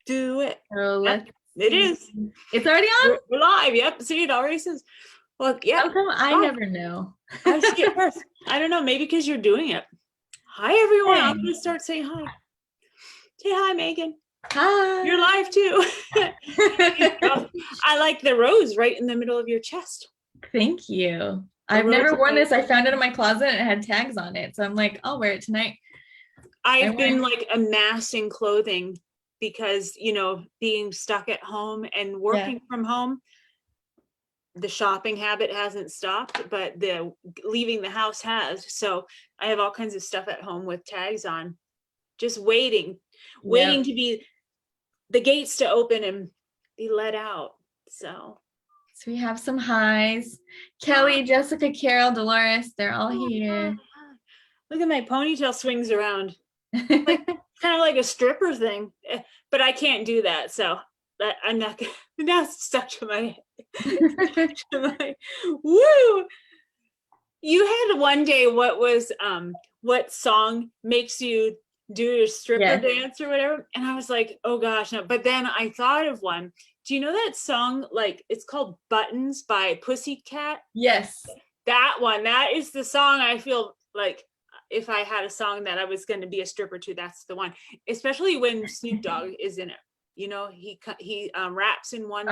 do it. So Yep, let's it see. is. It's already on? We're live. Yep. See, it already says, well, yeah. How come I never know? I see it first. I don't know. Maybe because you're doing it. Hi, everyone. I'm going to start saying hi. Say hi, Megan. Hi. You're live too. I like the rose right in the middle of your chest. Thank you. I've never worn this. I found it in my closet and it had tags on it. So I'm like, I'll wear it tonight. I've been like amassing clothing because, you know, being stuck at home and working from home, the shopping habit hasn't stopped, but the leaving the house has. So I have all kinds of stuff at home with tags on, just waiting to be the gates to open and be let out. So we have some highs. Kelly, Jessica, Carol, Dolores, they're all here. Look at my ponytail swings around. Like kind of like a stripper thing, but I can't do that. So that I'm not gonna, now it's stuck to my, woo. You had one day, what song makes you do a stripper dance or whatever? And I was like, oh gosh, no. But then I thought of one. Do you know that song? Like, it's called Buttons by Pussycat. Yes. That one. That is the song I feel like if I had a song that I was going to be a stripper to, that's the one. Especially when Snoop Dogg is in it. You know, he raps in one.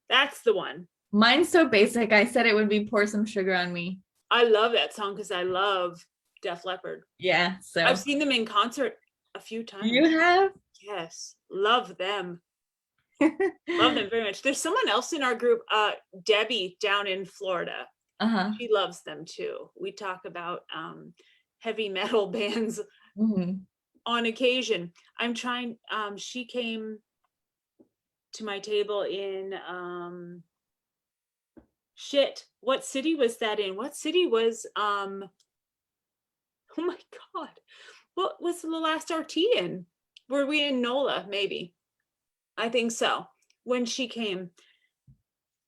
That's the one. Mine's so basic. I said it would be Pour Some Sugar on Me. I love that song because I love Def Leppard. Yeah, so I've seen them in concert a few times. You have? Yes, love them. Love them very much. There's someone else in our group, Debbie down in Florida. She loves them too. We talk about heavy metal bands on occasion. I'm trying, she came to my table in what city was that in? What city was oh my god, what was the last RT in? Were we in NOLA? Maybe, I think so. When she came,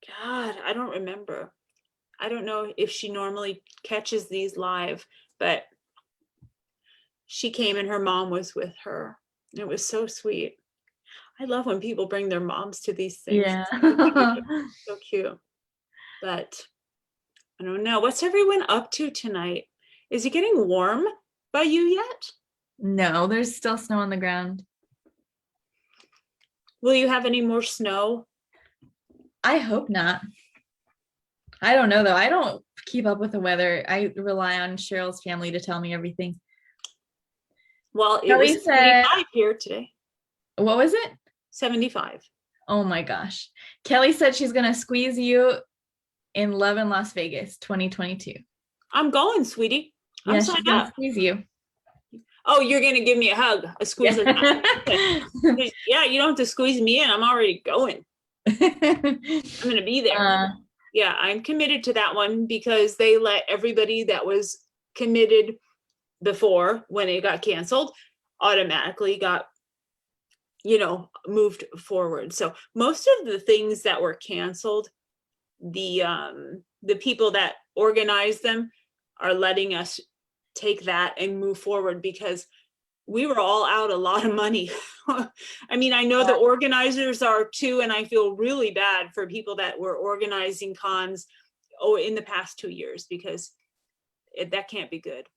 god, I don't remember. I don't know if she normally catches these live, but she came and her mom was with her. It was so sweet. I love when people bring their moms to these things. Yeah. So cute. But I don't know. What's everyone up to tonight? Is it getting warm by you yet? No, there's still snow on the ground. Will you have any more snow? I hope not. I don't know though. I don't keep up with the weather. I rely on Cheryl's family to tell me everything. Well, it was 75 here today. What was it? 75. Oh my gosh. Kelly said she's going to squeeze you in Love in Las Vegas 2022. I'm going, sweetie. I'm signed up. Squeeze you. Oh, you're going to give me a hug, a squeeze. Yeah, you don't have to squeeze me in. I'm already going. I'm going to be there. Yeah, I'm committed to that one because they let everybody that was committed before, when it got canceled, automatically got, you know, moved forward. So most of the things that were canceled, the people that organized them are letting us take that and move forward because we were all out a lot of money. I mean, I know the organizers are too, and I feel really bad for people that were organizing cons in the past 2 years because that can't be good.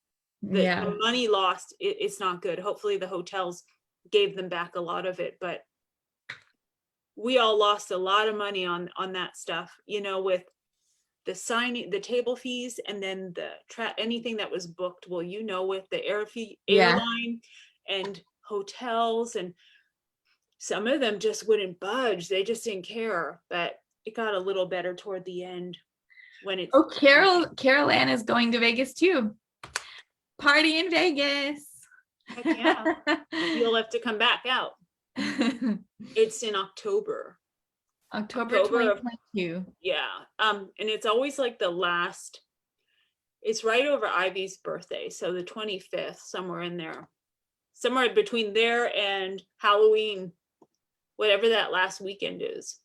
The money lost, it's not good. Hopefully the hotels gave them back a lot of it, but we all lost a lot of money on that stuff, you know, with the signing, the table fees, and then the anything that was booked. Well, you know, with the airline and hotels, and some of them just wouldn't budge. They just didn't care. But it got a little better toward the end when it. Oh, Carol Ann is going to Vegas too. Party in Vegas. Heck yeah. You'll have to come back out. It's in October. October 2022. Yeah. And it's always like the last, it's right over Ivy's birthday. So the 25th, somewhere in there. Somewhere between there and Halloween, whatever that last weekend is.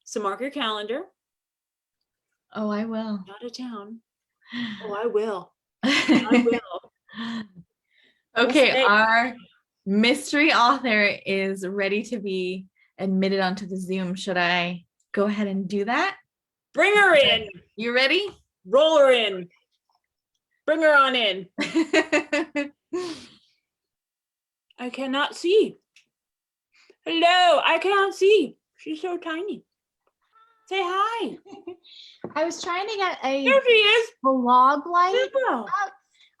So mark your calendar. Oh, I will. Out of town. Oh, I will. I will. Okay, our Mystery author is ready to be admitted onto the Zoom. Should I go ahead and do that? Bring her in. You ready? Roll her in. Bring her on in. I cannot see. Hello, I cannot see. She's so tiny. Say hi. I was trying to get a There she is. vlog light Willow. up.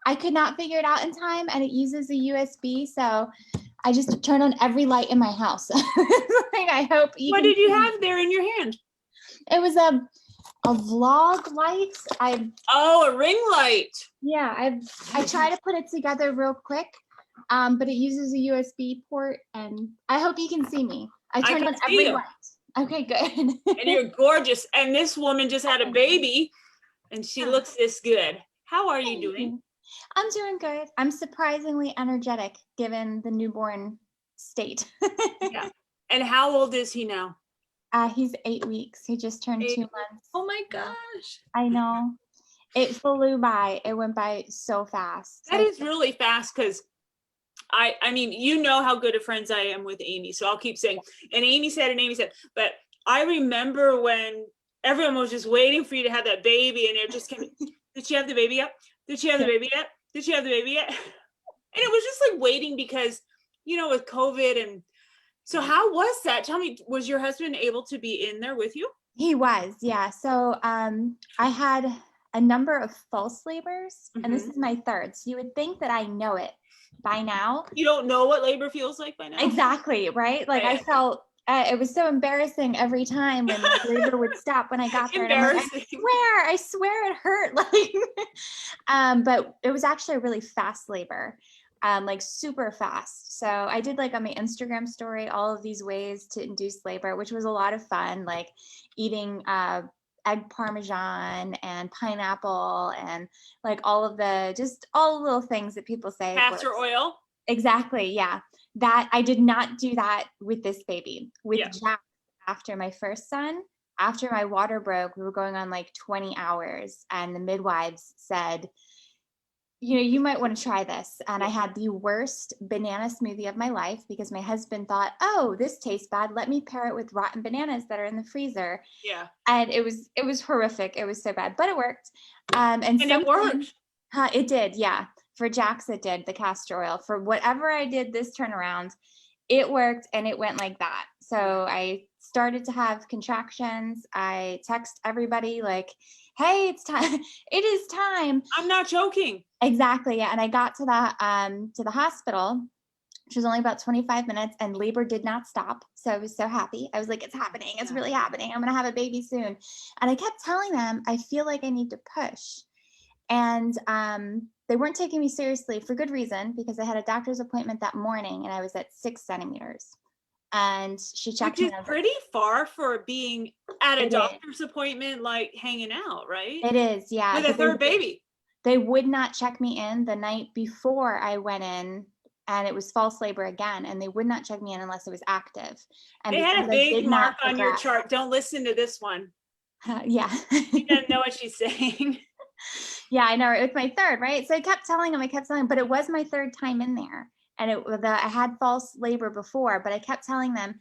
I could not figure it out in time, and it uses a USB, so I just turned on every light in my house. Like, I hope you. What can did you see. have there in your hand? It was a vlog light. Oh, a ring light. I tried to put it together real quick, but it uses a USB port, and I hope you can see me. I turned can on see every you. light. Okay, good. And you're gorgeous. And this woman just had a baby and she looks this good. How are you doing? I'm doing good. I'm surprisingly energetic given the newborn state. Yeah. And how old is he now? He's 8 weeks. He just turned 2 months. Oh my gosh. I know. It flew by. It went by so fast. That is really fast because I mean, you know how good of friends I am with Amy. So I'll keep saying, and Amy said, but I remember when everyone was just waiting for you to have that baby and they're just kind of, did she have the baby yet? Did she have the baby yet? Did she have the baby yet? And it was just like waiting because, you know, with COVID. And so how was that? Tell me, was your husband able to be in there with you? He was, yeah. So I had a number of false labors, and this is my third. So you would think that I know it by now. You don't know what labor feels like by now? Exactly, right? Like I felt it was so embarrassing every time when labor would stop when I got there. And I'm like, I swear it hurt. Like, but it was actually a really fast labor, like super fast. So I did like on my Instagram story all of these ways to induce labor, which was a lot of fun, like eating egg parmesan and pineapple and like all the little things that people say. Castor oil. Exactly. Yeah. That I did not do that with this baby. With Jack, after my first son, after my water broke, we were going on like 20 hours and the midwives said, you know, you might want to try this. And I had the worst banana smoothie of my life because my husband thought, oh, this tastes bad. Let me pair it with rotten bananas that are in the freezer. Yeah. And it was horrific. It was so bad, but it worked. And it worked. It did. Yeah. For Jax, it did, the castor oil. For whatever I did this turnaround, it worked and it went like that. So I started to have contractions. I text everybody like, hey, it's time. It is time. I'm not joking. Exactly. Yeah. And I got to the hospital, which was only about 25 minutes, and labor did not stop. So I was so happy. I was like, it's happening. It's really happening. I'm going to have a baby soon. And I kept telling them, I feel like I need to push. And they weren't taking me seriously for good reason, because I had a doctor's appointment that morning and I was at 6 centimeters. And she checked me. Which is pretty far for being at a doctor's appointment, like hanging out, right? It is, yeah. With a third baby. They would not check me in the night before I went in, and it was false labor again, and they would not check me in unless it was active. And they had a big mark on your chart. Don't listen to this one. Yeah. She doesn't know what she's saying. Yeah, I know. It was my third, right? So I kept telling them, but it was my third time in there. And I had false labor before, but I kept telling them,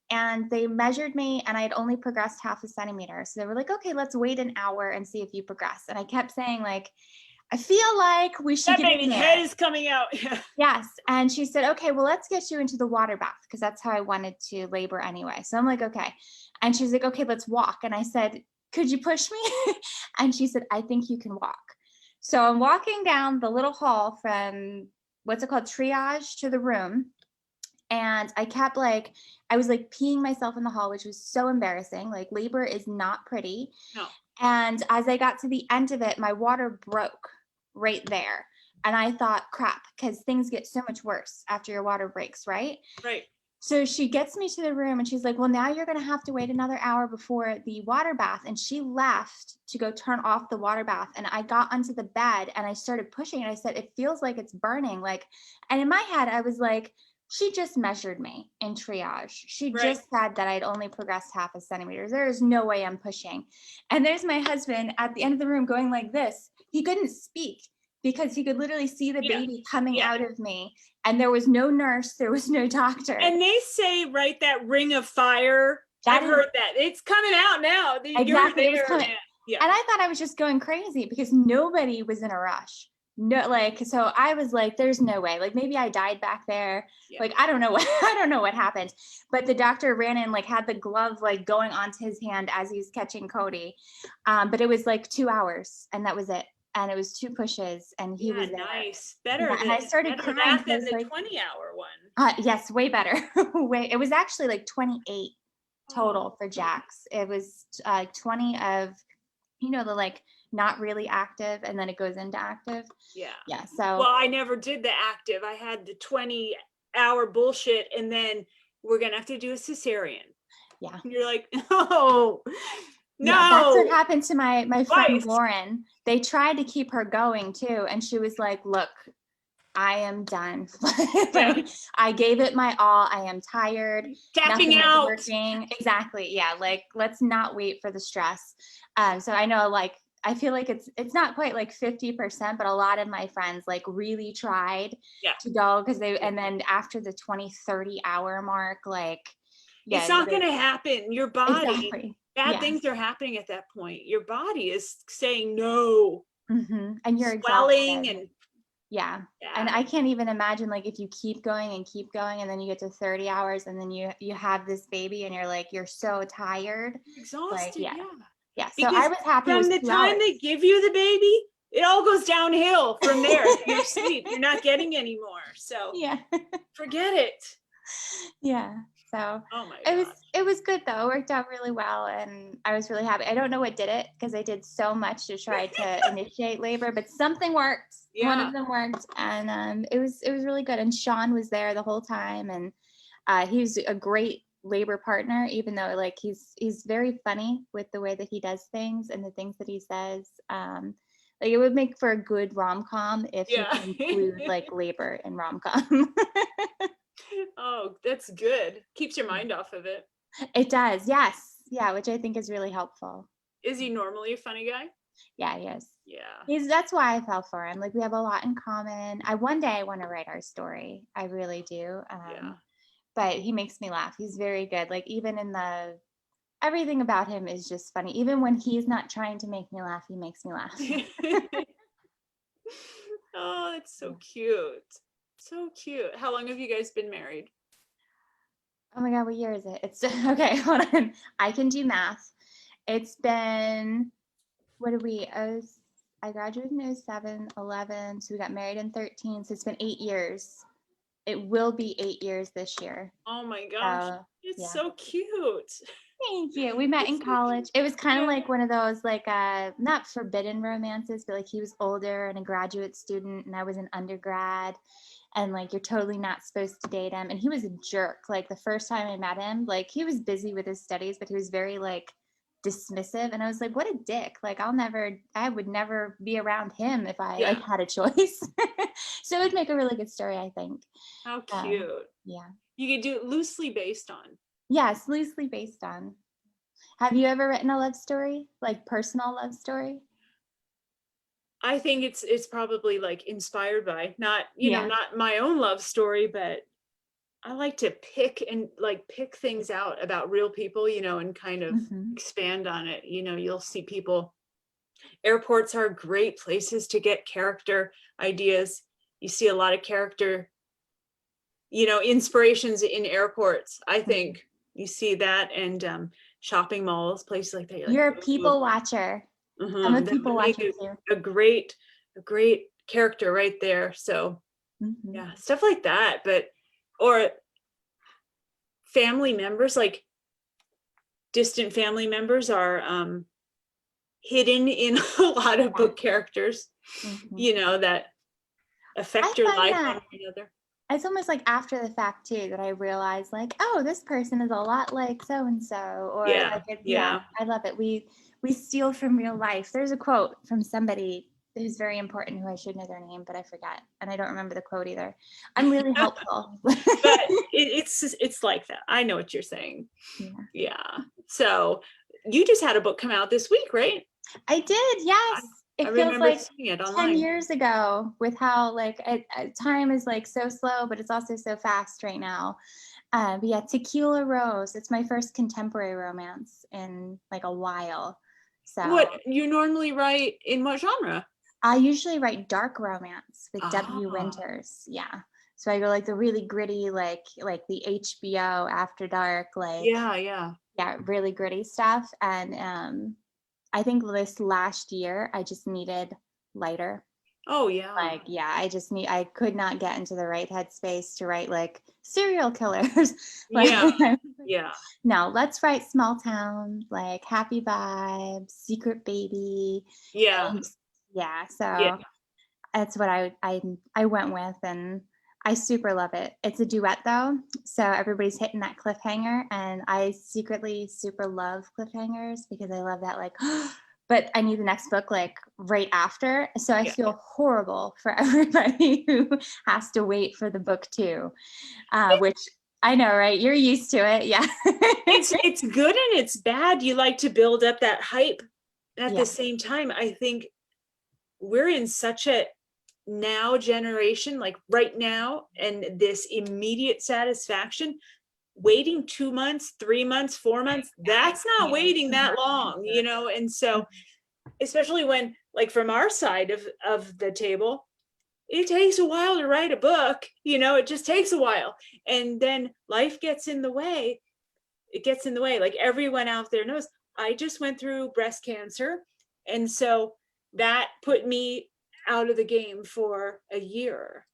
and they measured me and I had only progressed 0.5 centimeter. So they were like, okay, let's wait an hour and see if you progress. And I kept saying like, I feel like we should get in there. Head is coming out. Yes. And she said, okay, well, let's get you into the water bath, because that's how I wanted to labor anyway. So I'm like, okay. And she's like, okay, let's walk. And I said, could you push me? And she said, I think you can walk. So I'm walking down the little hall from what's it called, triage, to the room. And I was like peeing myself in the hall, which was so embarrassing. Like, labor is not pretty. No. And as I got to the end of it, my water broke right there. And I thought, crap, because things get so much worse after your water breaks, right? Right. So she gets me to the room and she's like, well, now you're going to have to wait another hour before the water bath. And she left to go turn off the water bath. And I got onto the bed and I started pushing, and I said, it feels like it's burning. Like, and in my head, I was like, she just measured me in triage. She just said that I'd only progressed 0.5 centimeter. There is no way I'm pushing. And there's my husband at the end of the room going like this. He couldn't speak because he could literally see the Yeah. baby coming Yeah. out of me, and there was no nurse, there was no doctor. And they say, right, that ring of fire. That I've is- heard that. It's coming out now. Exactly, it was You're there. coming. Yeah. And I thought I was just going crazy because nobody was in a rush. No, like, so I was like, there's no way. Like, maybe I died back there. Yeah. Like, I don't know what I don't know what happened. But the doctor ran in, like, had the glove like going onto his hand as he's catching Cody. But it was like 2 hours, and that was it. And it was 2 pushes, and he was there. Nice. Better Yeah, and I started better crying that than because, the like, 20-hour one. Yes, way better. It was actually like 28 total for Jax. It was 20 of, the like not really active, and then it goes into active. Yeah. Yeah. So Well, I never did the active. I had the 20-hour bullshit, and then we're gonna have to do a cesarean. Yeah. And you're like, no. Yeah, that's what happened to my friend Twice. Lauren. They tried to keep her going too, and she was like, look, I am done. Like, I gave it my all. I am tired. Tapping Nothing is out. working. Exactly. Yeah. Like, let's not wait for the stress. So I know, like, I feel like it's not quite like 50%, but a lot of my friends like really tried to go and then after the 20-30 hour mark, like, it's not going to happen. Your body, exactly. bad things are happening at that point. Your body is saying no. Mm-hmm. And you're swelling exhausted. and yeah. And I can't even imagine, like, if you keep going, and then you get to 30 hours, and then you have this baby, and you're like, you're so tired. Exhausted. Like, Yeah. Yeah. So Because I was happy from the time they give you the baby, it all goes downhill from there. You sleep. You're not getting any more. So yeah. forget it. Yeah. So oh my God. It was good though. It worked out really well, and I was really happy. I don't know what did it, because I did so much to try to initiate labor, but something worked. Yeah. One of them worked, and it was really good. And Sean was there the whole time, and he was a great labor partner, even though, like, he's very funny with the way that he does things and the things that he says. Like, it would make for a good rom-com if you can include like labor in rom-com. Oh, that's good. Keeps your mind off of it. It does, yes. Yeah, which I think is really helpful. Is he normally a funny guy? Yeah, he is. Yeah. That's why I fell for him. Like, we have a lot in common. One day I want to write our story. I really do. But he makes me laugh. He's very good. Like, even in everything about him is just funny. Even when he's not trying to make me laugh, he makes me laugh. Oh, it's so cute. So cute. How long have you guys been married? Oh my God, what year is it? It's okay, hold on. I can do math. It's been, I graduated in 07, 11, so we got married in 13, so it's been 8 years. It will be 8 years this year. Oh my gosh, it's so cute. Thank you. We met in college. It was kind of like one of those, like, not forbidden romances, but like he was older and a graduate student, and I was an undergrad, and like, you're totally not supposed to date him. And he was a jerk. Like, the first time I met him, like, he was busy with his studies, but he was very like dismissive, and I was like, what a dick. Like, I would never be around him if I like had a choice. So it would make a really good story, I think. How cute. Yeah. You could do it loosely based on. Yes, loosely based on. Have you ever written a love story, like personal love story? I think it's probably like inspired by, not not my own love story, but I like to pick things out about real people, and kind of expand on it. You'll see people. Airports are great places to get character ideas. You see a lot of character, inspirations in airports. I think you see that, and shopping malls, places like that. You're a people watcher. I'm a people watcher too. A great character right there. So yeah, stuff like that. Or family members, like distant family members are hidden in a lot of book characters, that affect your life one way or another. It's almost like after the fact too that I realize, like, oh, this person is a lot like so and so, or I love it. We steal from real life. There's a quote from somebody who's very important, who I should know their name, but I forget, and I don't remember the quote either. I'm really helpful. But it's like that. I know what you're saying. Yeah. So you just had a book come out this week, right? I did. Yes. it I feels remember like seeing it 10 online. years ago with how like time is like so slow, but it's also so fast right now. But yeah, Tequila Rose. It's my first contemporary romance in like a while. So What you normally write in what genre? I usually write dark romance with W. Ah, Winters. Yeah. So I go like the really gritty, like the HBO After Dark, like yeah. yeah, really gritty stuff. And I think this last year I just needed lighter. Oh yeah. Like, yeah, I could not get into the right headspace to write like serial killers. Yeah. Like, Yeah. no, let's write small town, like happy vibes, secret baby. Yeah. And yeah, Yeah. so that's what I went with, and I super love it. It's a duet though, so everybody's hitting that cliffhanger, and I secretly super love cliffhangers because I love that like but I need the next book like right after. So I Yeah. feel horrible for everybody who has to wait for the book two, which I know, right? You're used to it. Yeah. It's good and it's bad. You like to build up that hype. At Yeah. the same time, I think we're in such a now generation, like right now, and this immediate satisfaction. Waiting 2 months, 3 months, 4 months, that's not waiting that long, you know? And so, especially when, like, from our side of the table, it takes a while to write a book, you know, it just takes a while. And then life gets in the way. It gets in the way. Like everyone out there knows, I just went through breast cancer. And so that put me out of the game for a year.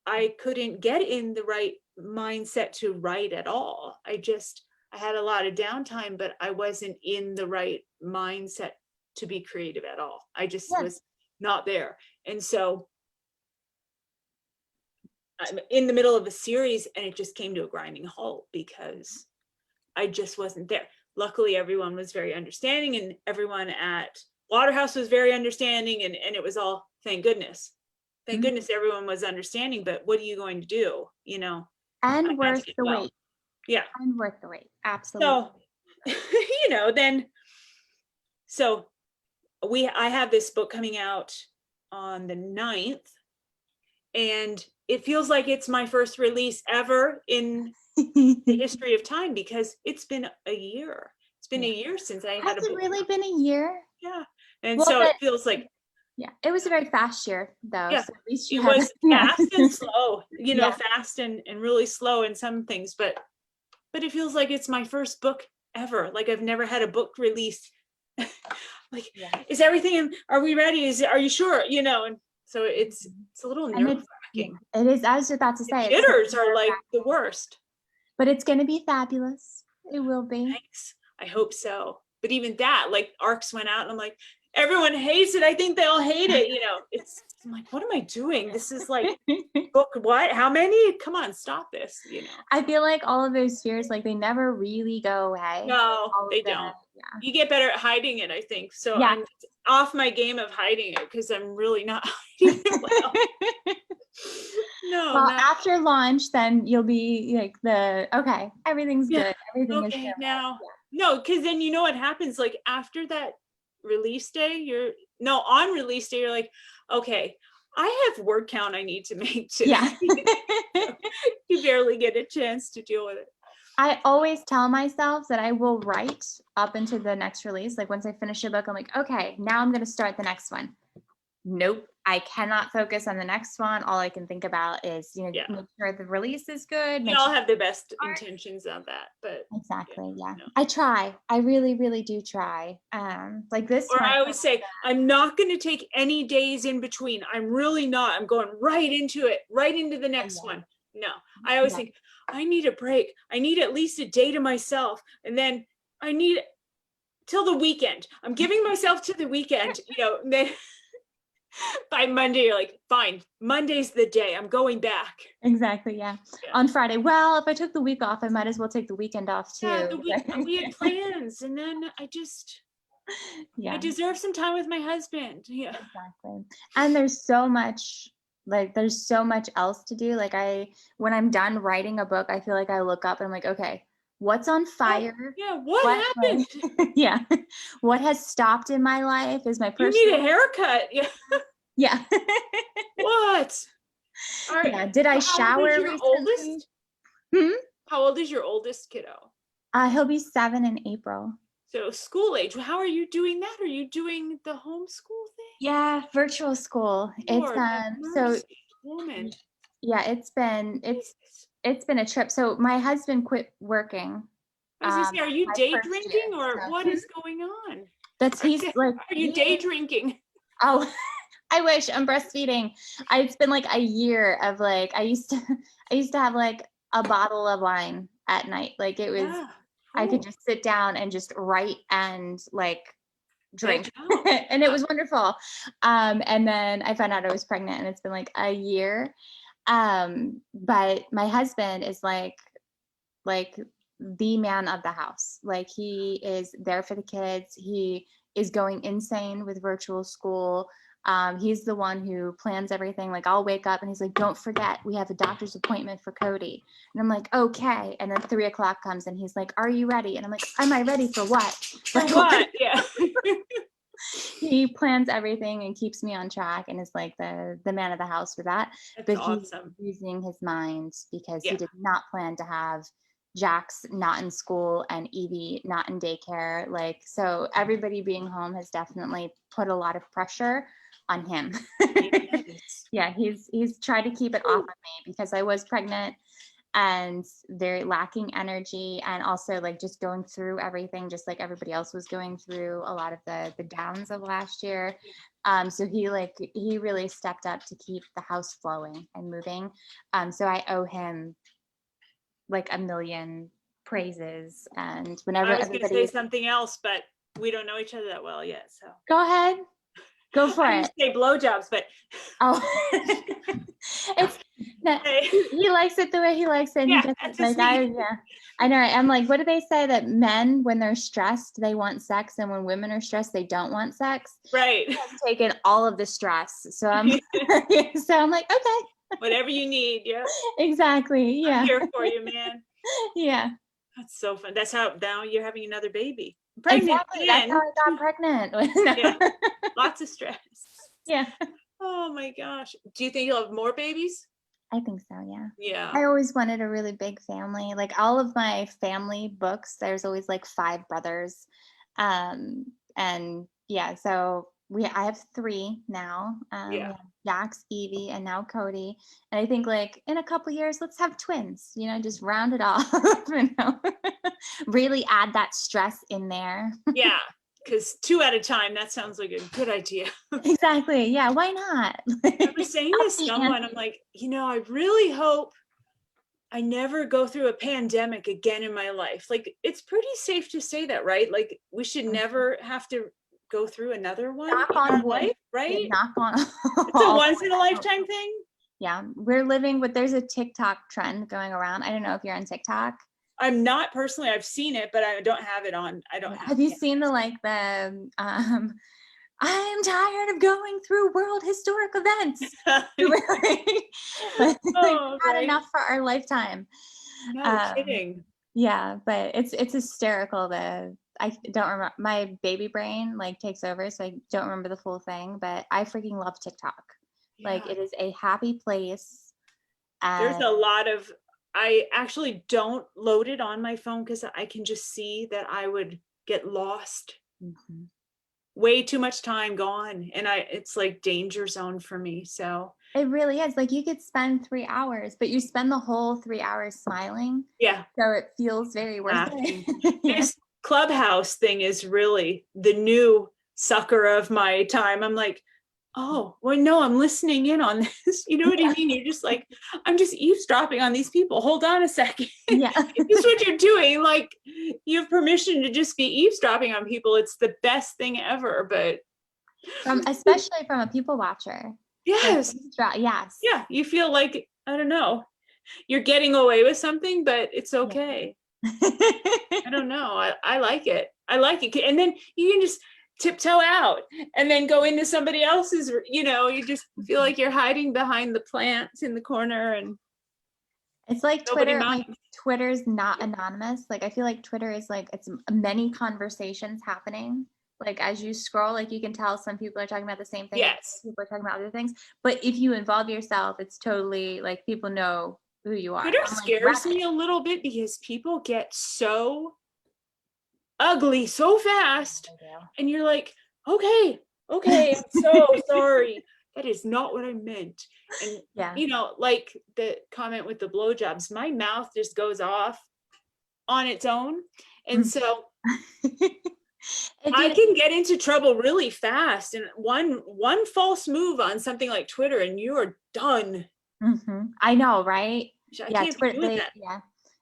I couldn't get in the right mindset to write at all. I had a lot of downtime, but I wasn't in the right mindset to be creative at all. I just Yeah. was not there. And so I'm in the middle of a series and it just came to a grinding halt because I just wasn't there. Luckily, everyone was very understanding, and everyone at Waterhouse was very understanding, and it was all, thank goodness. Thank goodness everyone was understanding, but what are you going to do? You know, And worth the wait. Yeah. And worth the wait. Absolutely. So, you know, then, so I have this book coming out on the 9th, and it feels like it's my first release ever in the history of time because it's been a year. It's been a year since I had a Has it book. really been a year? Yeah. And so it feels like, yeah, it was a very fast year though. yeah, So at least it was fast and slow, you know, fast and really slow in some things, but it feels like it's my first book ever. Like I've never had a book released. Like, is everything in, are we ready? Are you sure? You know, and so it's a little nerve-wracking. It is. I was about to say, Jitters are like the worst. But it's going to be fabulous. It will be. Thanks. I hope so. But even that, like ARCs went out and I'm like, everyone hates it. I think they all hate it. You know, I'm like, what am I doing? This is like book what? How many? Come on, stop this. You know. I feel like all of those fears, like they never really go away. No, they don't. Yeah. You get better at hiding it, I think. So I'm off my game of hiding it because I'm really not hiding it well. No. Well, after launch, then you'll be like everything's good. Everything is good. Now. No, because then you know what happens. Like after that release day, on release day, you're like, okay, I have word count I need to make too. Yeah. You barely get a chance to deal with it. I always tell myself that I will write up into the next release. Like once I finish a book, I'm like, okay, now I'm going to start the next one. Nope. I cannot focus on the next one. All I can think about is, make sure the release is good. We all have the best intentions on that, but exactly. Yeah. I try. I really, really do try. Like this. Or I always say, I'm not going to take any days in between. I'm really not. I'm going right into it, right into the next one. No, I always think I need a break. I need at least a day to myself. And then I need till the weekend. I'm giving myself to the weekend, then by Monday, you're like, fine, Monday's the day. I'm going back. Exactly. Yeah. On Friday. Well, if I took the week off, I might as well take the weekend off too. Yeah, we had plans, and then I deserve some time with my husband. Yeah. Exactly. And there's so much else to do. Like when I'm done writing a book, I feel like I look up and I'm like, okay, what's on fire. Yeah, what happened? Yeah. What has stopped in my life is my You personal. need a haircut. Yeah. Yeah. What? Yeah. Did I shower your recently? oldest? Hmm? How old is your oldest kiddo? He'll be 7 in April. So school age. How are you doing that? Are you doing the homeschool thing? Yeah, virtual school. Lord, have So mercy, woman. yeah, it's been a trip. So my husband quit working. I was gonna say, are you my day first drinking year, or so- what is going on? He's like, Are you day drinking? oh, I wish. I'm breastfeeding. It's been like a year of like, I used to have like a bottle of wine at night. Like it was, Yeah. I could Cool. just sit down and just write and like drink. Veg out. And it was wonderful. And then I found out I was pregnant and it's been like a year. But my husband is like the man of the house. Like he is there for the kids. He is going insane with virtual school. He's the one who plans everything. Like I'll wake up and he's like, don't forget, we have a doctor's appointment for Cody. And I'm like, okay. And then 3 o'clock comes and he's like, are you ready? And I'm like, am I ready for what? For what? Yeah. He plans everything and keeps me on track and is like the man of the house for that. That's But awesome. he's using his mind because Yeah. he did not plan to have Jax not in school and Evie not in daycare. Like, so everybody being home has definitely put a lot of pressure on him. Yes. Yeah, he's tried to keep it off of me because I was pregnant and very lacking energy and also like just going through everything just like everybody else was going through a lot of the downs of last year. So he really stepped up to keep the house flowing and moving. So I owe him like a million praises. And whenever I was going to say everybody something else, but we don't know each other that well yet. So go ahead, go for I it. used to say blowjobs, but Oh, he likes it the way he likes it. And Yeah, he that's doesn't, just like, me. I know. I'm like, what do they say that men, when they're stressed, they want sex, and when women are stressed, they don't want sex? right. I've taken all of the stress, so I'm like, okay, Whatever you need. Yeah. exactly, I'm yeah, here for you, man. yeah, That's so fun. That's how now you're having another baby. Pregnant exactly. That's again. how I got pregnant. No. Yeah. Lots of stress. Yeah, Oh my gosh. Do you think you'll have more babies? I think so. Yeah. Yeah. I always wanted a really big family. Like all of my family books, there's always like 5 brothers. And yeah, so I have 3 now. We Yeah. have Jax, Evie, and now Cody. And I think like in a couple years, let's have twins, just round it off, really add that stress in there. Yeah. Because 2 at a time, that sounds like a good idea. Exactly. Yeah. Why not? I was saying to someone, I'm like, I really hope I never go through a pandemic again in my life. Like, it's pretty safe to say that, right? Like, we should never have to go through another one Knock in on our wood. life, right? Knock on. It's a once in a lifetime thing. Yeah, we're living with, there's a TikTok trend going around. I don't know if you're on TikTok. I'm not personally, I've seen it, but I don't have it on. I don't Have you seen the I'm tired of going through world historic events. We've had enough for our lifetime. No kidding. Yeah, but it's hysterical. I don't remember, my baby brain like takes over, so I don't remember the full thing, but I freaking love TikTok. Like it is a happy place. There's a lot of, I actually don't load it on my phone because I can just see that I would get lost. Mm-hmm. Way too much time gone. And it's like danger zone for me. So it really is. Like you could spend 3 hours, but you spend the whole 3 hours smiling. Yeah. So it feels very worth it. Yeah. This Clubhouse thing is really the new sucker of my time. I'm like, oh, well, no, I'm listening in on this. You know what I mean? You're just like, I'm just eavesdropping on these people. Hold on a second. Yeah. This is what you're doing. Like, you have permission to just be eavesdropping on people. It's the best thing ever. But especially from a people watcher. Yes. Yes. Yeah. You feel like, I don't know, you're getting away with something, but it's okay. I don't know. I like it. I like it. And then you can just tiptoe out and then go into somebody else's, you just feel like you're hiding behind the plants in the corner. And It's like Nobody Twitter, like minds. Twitter's not anonymous. Like I feel like Twitter is like, it's many conversations happening. Like as you scroll, like you can tell some people are talking about the same thing. Yes. People are talking about other things. But if you involve yourself, it's totally like people know who you are. Twitter Unlike scares Reddit. me a little bit because people get so ugly so fast, and you're like, okay, I'm so sorry. That is not what I meant. And Yeah. you know, like the comment with the blowjobs, my mouth just goes off on its own, and so I can get into trouble really fast. And one false move on something like Twitter, and you are done. I know, right? I Yeah, can't be Twitter, doing that. yeah,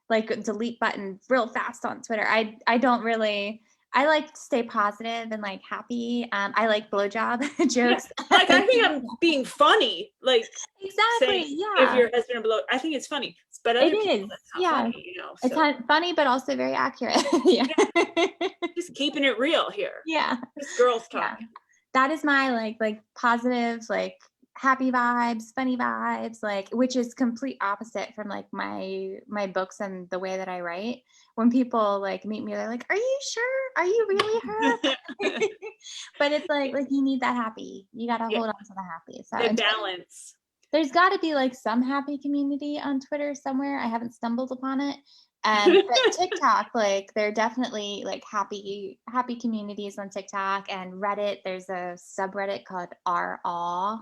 like delete button real fast on Twitter. I don't really. I like to stay positive and like happy. I like blowjob jokes. Like I think I'm being funny. Like Exactly. saying, Yeah. give your husband a blow. I think it's funny, but other It people, is. that's not Yeah. funny, you know. It's So funny, but also very accurate. Yeah. just keeping it real here. Yeah. Just girls Yeah. talking. That is my like positive, like happy vibes, funny vibes, like, which is complete opposite from like my books and the way that I write. When people like meet me, they're like, "Are you sure? Are you really her?" But it's like you need that happy. You got to hold on to the happy. So The balance. there's got to be like some happy community on Twitter somewhere. I haven't stumbled upon it. But TikTok, like they're definitely like happy communities on TikTok and Reddit. There's a subreddit called RAW,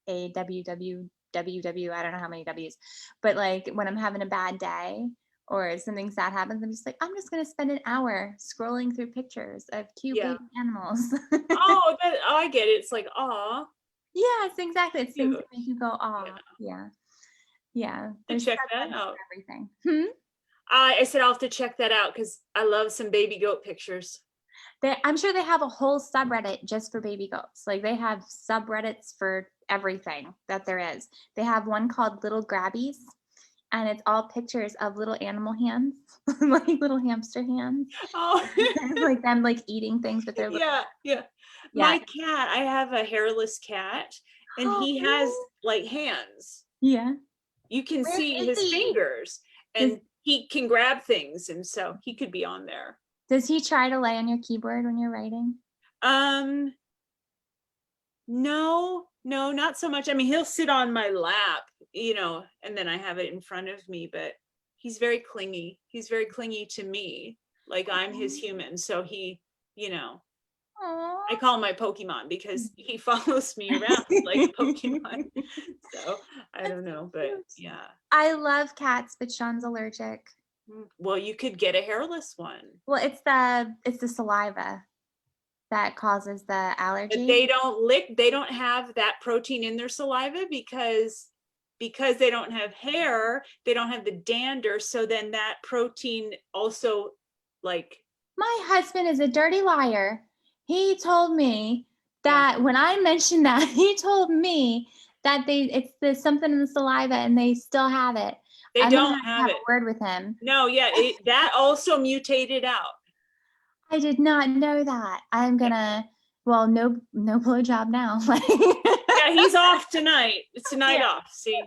AWWWW. I don't know how many W's, but like when I'm having a bad day or something sad happens, I'm just like, I'm just gonna spend an hour scrolling through pictures of cute baby animals. Oh, I get it. It's like, aw. Yes, exactly. It's things Cute. that make you go, aw. Yeah. To check that subreddits out. for everything. I said I'll have to check that out because I love some baby goat pictures. I'm sure they have a whole subreddit just for baby goats. Like they have subreddits for everything that there is. They have one called Little Grabbies, and it's all pictures of little animal hands, like little hamster hands. Oh, like them like eating things with their little yeah. My cat, I have a hairless cat, and he has like hands. Yeah. You can see his fingers, and he can grab things, and so he could be on there. Does he try to lay on your keyboard when you're writing? No, not so much. I mean, he'll sit on my lap, you know, and then I have it in front of me, but he's very clingy. He's very clingy to me, like I'm his human. So he, you know, I call him my Pokemon because he follows me around like a Pokemon. So I don't know, but yeah. I love cats, but Sean's allergic. Well, you could get a hairless one. Well, it's the saliva that causes the allergy. But they don't lick, they don't have that protein in their saliva because they don't have hair, they don't have the dander. So then that protein also like. My husband is a dirty liar. He told me that when I mentioned that, he told me that there's something in the saliva and they still have it. They don't have it. A word with him. No, yeah, that also mutated out. I did not know that. I'm gonna. Well, no blowjob now. Yeah, he's off tonight. It's tonight off. See,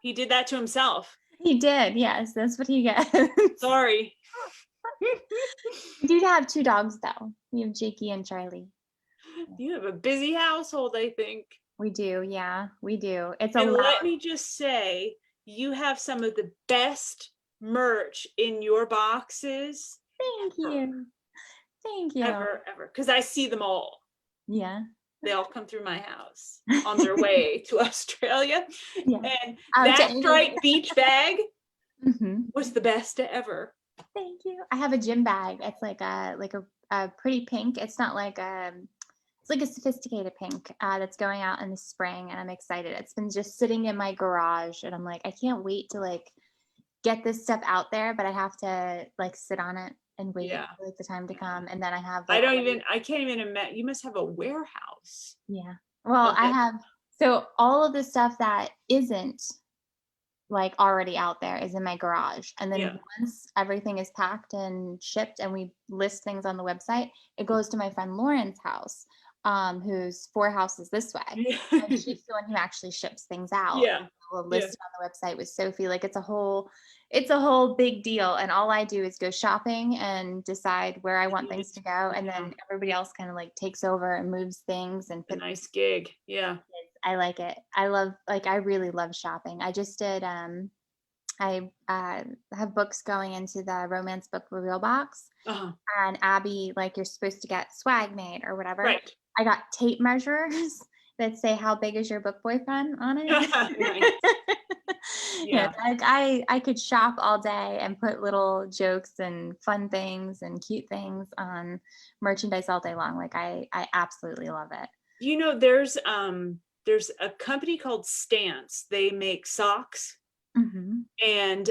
he did that to himself. He did. Yes, that's what he gets. Sorry. We do have 2 dogs though. We have Jakey and Charlie. You have a busy household, I think. We do. Yeah, we do. It's and let me just say, you have some of the best merch in your boxes. Thank you. Ever. Because I see them all. Yeah. They all come through my house on their way to Australia. Yeah. And that striped beach bag was the best ever. Thank you. I have a gym bag. It's like a pretty pink. It's not like it's like a sophisticated pink that's going out in the spring, and I'm excited. It's been just sitting in my garage, and I'm like, I can't wait to like get this stuff out there, but I have to like sit on it and wait for like the time to come. And then I have like, I can't even imagine. You must have a warehouse. Yeah. Well, I have, so all of the stuff that isn't like already out there is in my garage. And then once everything is packed and shipped and we list things on the website, it goes to my friend Lauren's house who's 4 houses this way. And she's the one who actually ships things out. Yeah. We'll list it on the website with Sophie. Like it's a whole big deal. And all I do is go shopping and decide where I want things to go. And then everybody else kind of like takes over and moves things and a nice gig. Yeah. I like it. I really love shopping. I just did, I have books going into the romance book reveal box. And Abby, like you're supposed to get swag made or whatever. Right. I got tape measures that say how big is your book boyfriend on it. Yeah, like I could shop all day and put little jokes and fun things and cute things on merchandise all day long. Like I absolutely love it. You know, there's a company called Stance. They make socks. And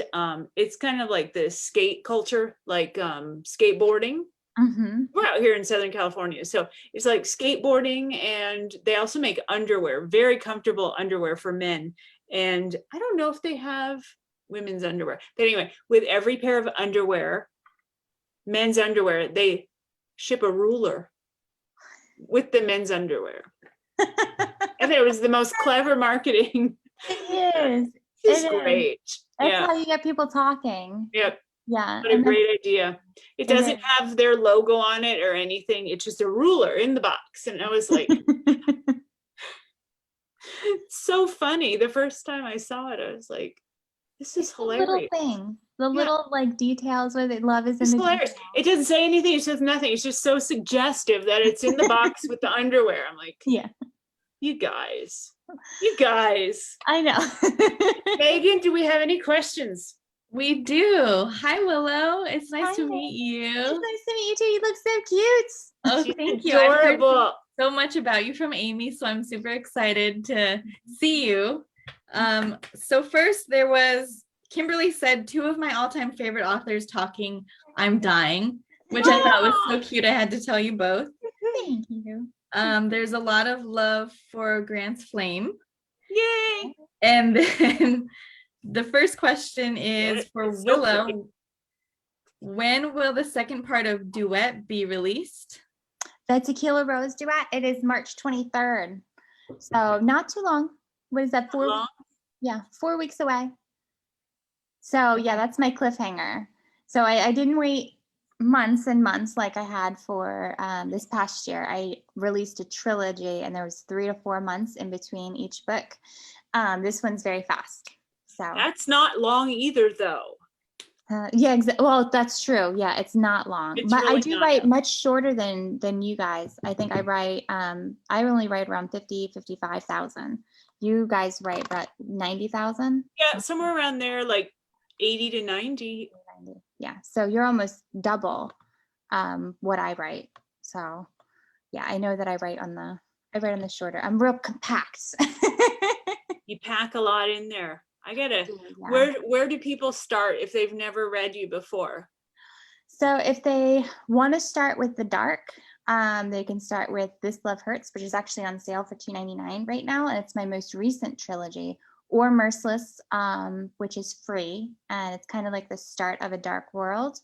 it's kind of like the skate culture, like skateboarding. We're out here in Southern California, so it's like skateboarding, and they also make underwear, very comfortable underwear for men. And I don't know if they have women's underwear, but anyway, with every pair of underwear, men's underwear, they ship a ruler with the men's underwear. I think it was the most clever marketing. It is. It's great. That's how you get people talking. Yep. Yeah. What a great idea. It doesn't have their logo on it or anything. It's just a ruler in the box. And I was like, it's so funny. The first time I saw it, I was like, this is hilarious. Little things. The little like details where they love is in the hilarious. details. It doesn't say anything. It says nothing. It's just so suggestive that it's in the box with the underwear. I'm like, yeah. You guys. I know. Megan, do we have any questions? We do. Hi, Willow. It's nice to meet you. It's nice to meet you too. You look so cute. Oh, thank you. Adorable. I've heard so much about you from Amy, so I'm super excited to see you. So first there was, Kimberly said 2 of my all-time favorite authors talking, I'm dying, which I thought was so cute. I had to tell you both. Thank you. There's a lot of love for Grant's Flame. Yay! And then the first question is for Willow. When will the second part of Duet be released? The Tequila Rose Duet, it is March 23rd. So not too long. What is that, 4 weeks? Yeah, 4 weeks away. So yeah, that's my cliffhanger. So I didn't wait months and months like I had for this past year. I released a trilogy and there was 3 to 4 months in between each book. This one's very fast. So that's not long either though. Yeah, well, that's true. Yeah, it's not long. But really I do write much shorter than you guys. I think I write I only write around 50-55,000. You guys write about 90,000? Yeah, somewhere around there, like 80 to 90. Yeah, so you're almost double what I write. So yeah, I know that I write on the shorter. I'm real compact. You pack a lot in there. I gotta, where do people start if they've never read you before? So if they want to start with the dark, they can start with This Love Hurts, which is actually on sale for $2.99 right now, and it's my most recent trilogy, or Merciless, which is free, and it's kind of like the start of a dark world.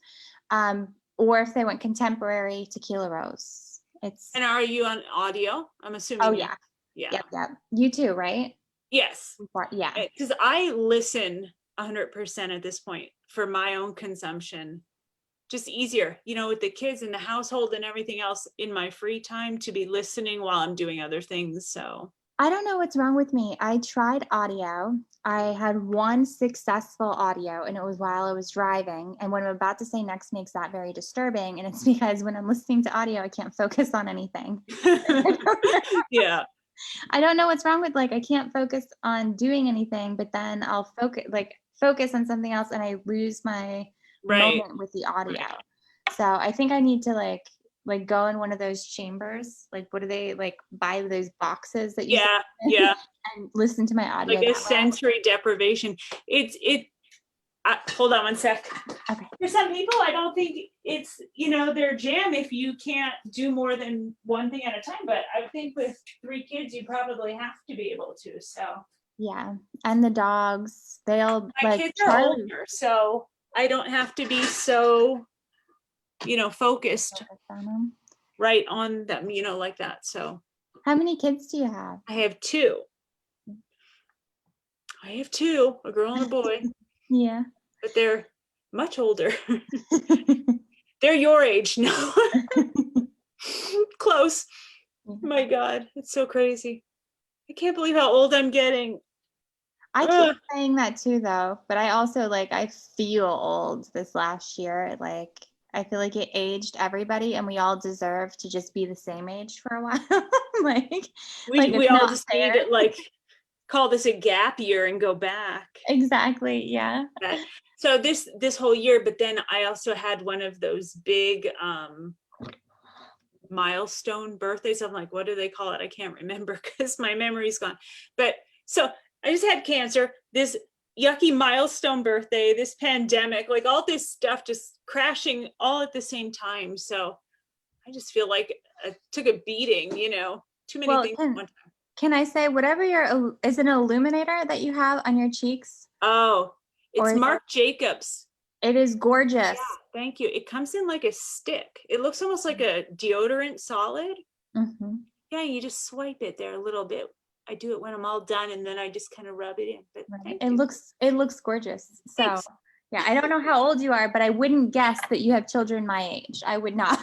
Or if they want contemporary, Tequila Rose. And are you on audio? I'm assuming. Oh yeah. Yep. You too, right? Yes. Yeah. Because I listen 100% at this point for my own consumption. Just easier, with the kids and the household and everything else in my free time to be listening while I'm doing other things. So I don't know what's wrong with me. I tried audio. I had one successful audio and it was while I was driving. And what I'm about to say next makes that very disturbing. And it's because when I'm listening to audio, I can't focus on anything. Yeah. I don't know what's wrong with I can't focus on doing anything, but then I'll focus on something else and I lose my moment with the audio. Right. So I think I need to go in one of those chambers. What do they buy those boxes that you and listen to my audio? Like a sensory deprivation. Hold on one sec. Okay. For some people, I don't think it's, their jam if you can't do more than one thing at a time. But I think with 3 kids, you probably have to be able to. So yeah, and the dogs, they'll my kids are older, so I don't have to be so, focused. right on them, you know, like that. So How many kids do you have? I have two. A girl and a boy, Yeah. but they're much older. They're your age now. Close. My God, it's so crazy. I can't believe how old I'm getting. I keep saying that too, though, but I also like, I feel old this last year. Like, I feel like it aged everybody, and we all deserve to just be the same age for a while. like, We it's all not just fair. need to like call this a gap year and go back. Exactly. Yeah. So this whole year, but then I also had one of those big milestone birthdays. I'm like, what do they call it? I can't remember because my memory's gone. But so I just had cancer, this yucky milestone birthday, this pandemic, like all this stuff just crashing all at the same time. So I just feel like I took a beating, you know, too many things at one time. Can I say whatever is it an illuminator that you have on your cheeks? Oh, it's Marc Jacobs. It is gorgeous. Yeah, thank you. It comes in like a stick. It looks almost like a deodorant solid. Mm-hmm. Yeah, you just swipe it there a little bit. I do it when I'm all done, and then I just kind of rub it in. But it looks gorgeous. So thanks. yeah, I don't know how old you are, but I wouldn't guess that you have children my age. I would not.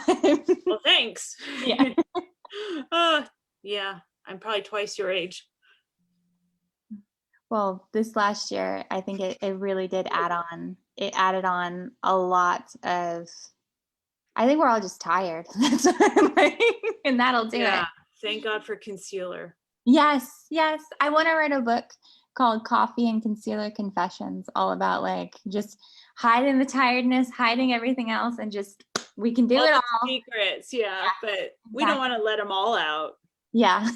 Well, thanks. Yeah. Yeah, I'm probably twice your age. Well, this last year, I think it really did add on. It added on a lot of, I think we're all just tired. That's what I'm like, and that'll do it. Thank God for concealer. Yes, yes. I want to write a book called Coffee and Concealer Confessions, all about like just hiding the tiredness, hiding everything else, and just we can do it all. Secrets, but we don't want to let them all out. Yeah.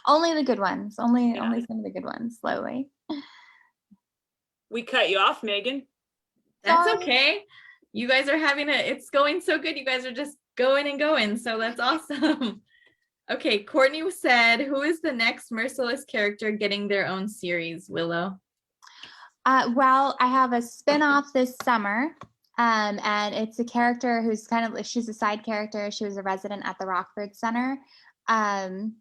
Only the good ones. Only some of the good ones, slowly. We cut you off, Megan. That's okay. You guys are having it's going so good. You guys are just going and going. So that's awesome. Okay, Courtney said, who is the next Merciless character getting their own series, Willow? Well, I have a spinoff this summer. And it's a character who's she's a side character. She was a resident at the Rockford Center. And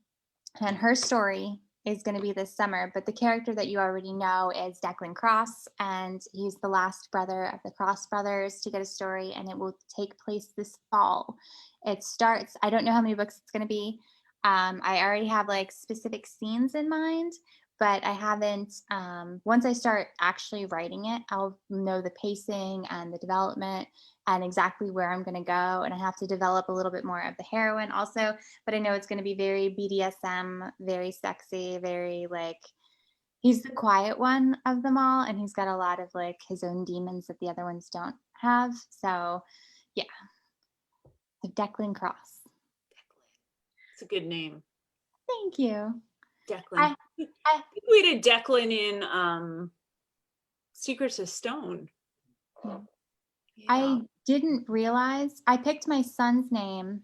her story is going to be this summer, but the character that you already know is Declan Cross, and he's the last brother of the Cross brothers to get a story, and it will take place this fall. It starts, I don't know how many books it's going to be. I already have like specific scenes in mind, but I haven't, once I start actually writing it, I'll know the pacing and the development and exactly where I'm going to go. And I have to develop a little bit more of the heroine also, but I know it's going to be very BDSM, very sexy, very like, he's the quiet one of them all. And he's got a lot of like his own demons that the other ones don't have. So yeah, so Declan Cross. It's a good name. Thank you. Declan. I think we did Declan in Secrets of Stone. Yeah. I didn't realize I picked my son's name.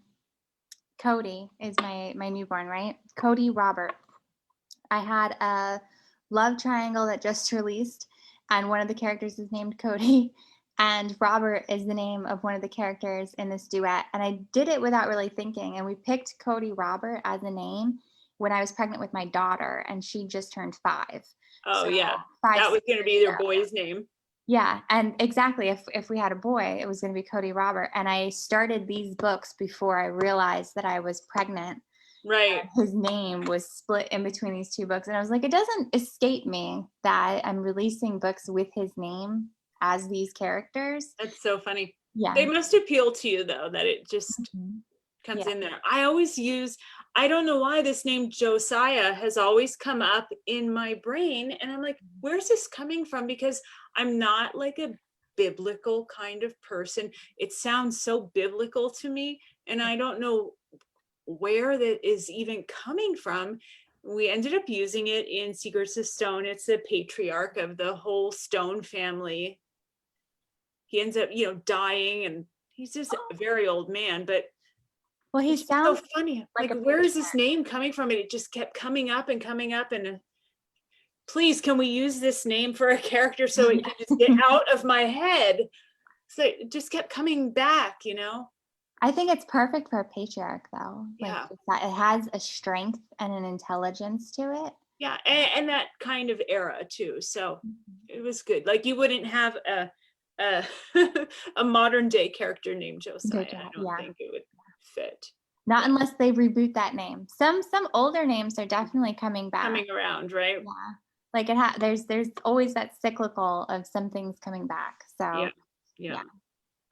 Cody is my newborn, right? Cody Robert. I had a love triangle that just released, and one of the characters is named Cody, and Robert is the name of one of the characters in this duet. And I did it without really thinking, and we picked Cody Robert as a name when I was pregnant with my daughter, and she just turned 5. Oh, so yeah. That was going to be their boy's name. Yeah, and exactly. If we had a boy, it was going to be Cody Robert. And I started these books before I realized that I was pregnant. Right. His name was split in between these 2 books. And I was like, it doesn't escape me that I'm releasing books with his name as these characters. That's so funny. Yeah. They must appeal to you, though, that it just comes in there. I always I don't know why this name Josiah has always come up in my brain. And I'm like, where's this coming from? Because I'm not like a biblical kind of person. It sounds so biblical to me. And I don't know where that is even coming from. We ended up using it in Secrets of Stone. It's the patriarch of the whole Stone family. He ends up, dying, and he's just a very old man, but well, he sounds so funny. Like where is this name coming from? And it just kept coming up. And please, can we use this name for a character so it can just get out of my head? So it just kept coming back, I think it's perfect for a patriarch, though. Yeah. Like, it has a strength and an intelligence to it. Yeah, and that kind of era too. So it was good. Like you wouldn't have a a modern day character named Josiah. I don't think it would fit. Not unless they reboot that name. Some older names are definitely coming back. Coming around, right? Yeah. Like there's always that cyclical of some things coming back. So yeah.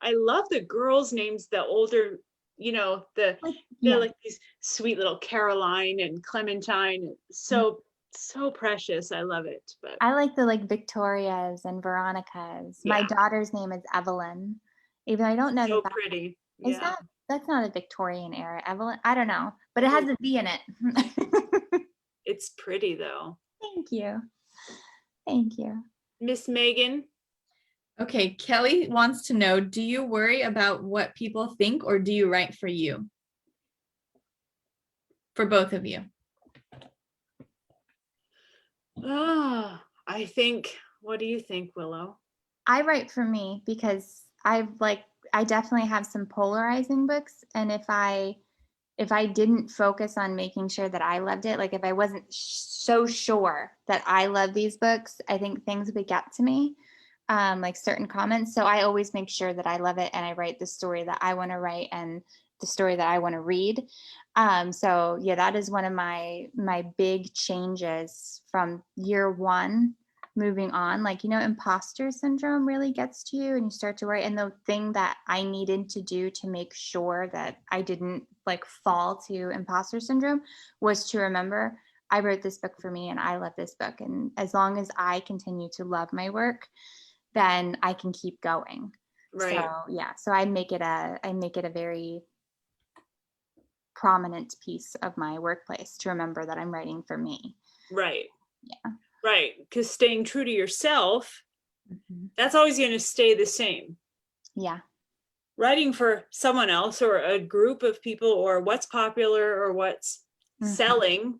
I love the girls' names, the older, they're like these sweet little Caroline and Clementine. So precious. I love it. But I like the Victorias and Veronicas. My daughter's name is Evelyn. Even though I don't know so pretty. Yeah. That's not a Victorian era, Evelyn. I don't know, but it has a V in it. It's pretty though. Thank you. Thank you. Miss Megan. Okay, Kelly wants to know, do you worry about what people think or do you write for you? For both of you. I think, what do you think, Willow? I write for me because I definitely have some polarizing books. And if I didn't focus on making sure that I loved it, like if I wasn't so sure that I love these books, I think things would get to me, like certain comments. So I always make sure that I love it and I write the story that I want to write and the story that I want to read. So yeah, that is one of my big changes from year one moving on. Like, imposter syndrome really gets to you and you start to worry. And the thing that I needed to do to make sure that I didn't fall to imposter syndrome was to remember I wrote this book for me and I love this book. And as long as I continue to love my work, then I can keep going. Right. So yeah, so I make it a very prominent piece of my workplace to remember that I'm writing for me. Right. Yeah. Right. Because staying true to yourself, that's always going to stay the same. Yeah. Writing for someone else or a group of people or what's popular or what's selling,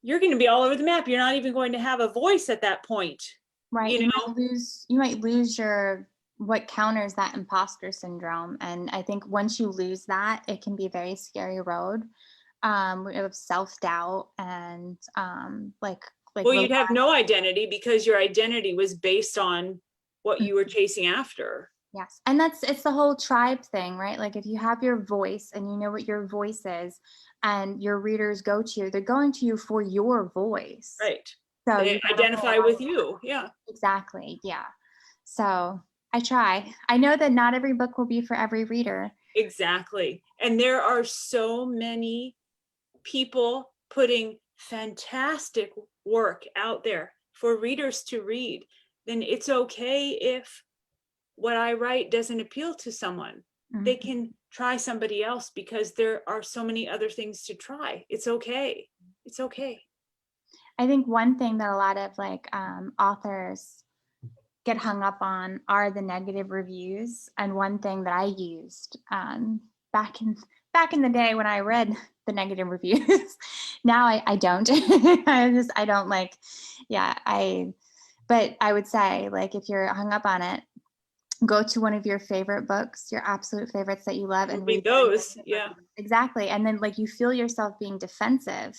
you're going to be all over the map. You're not even going to have a voice at that point. Right. You might lose your what counters that imposter syndrome. And I think once you lose that, it can be a very scary road of self-doubt and well, you'd have no identity because your identity was based on what you were chasing after. Yes. And it's the whole tribe thing, right? Like if you have your voice and you know what your voice is and your readers go to you, they're going to you for your voice. Right. So they identify with you. Yeah. Exactly. Yeah. So I try. I know that not every book will be for every reader. Exactly. And there are so many people putting fantastic work out there for readers to read. Then it's okay if what I write doesn't appeal to someone. They can try somebody else because there are so many other things to try. It's okay. It's okay. I think one thing that a lot of authors get hung up on are the negative reviews. And one thing that I used back in the day when I read the negative reviews, now I don't. I don't but I would say if you're hung up on it, go to one of your favorite books, your absolute favorites that you love, and read those. Yeah, exactly. And then you feel yourself being defensive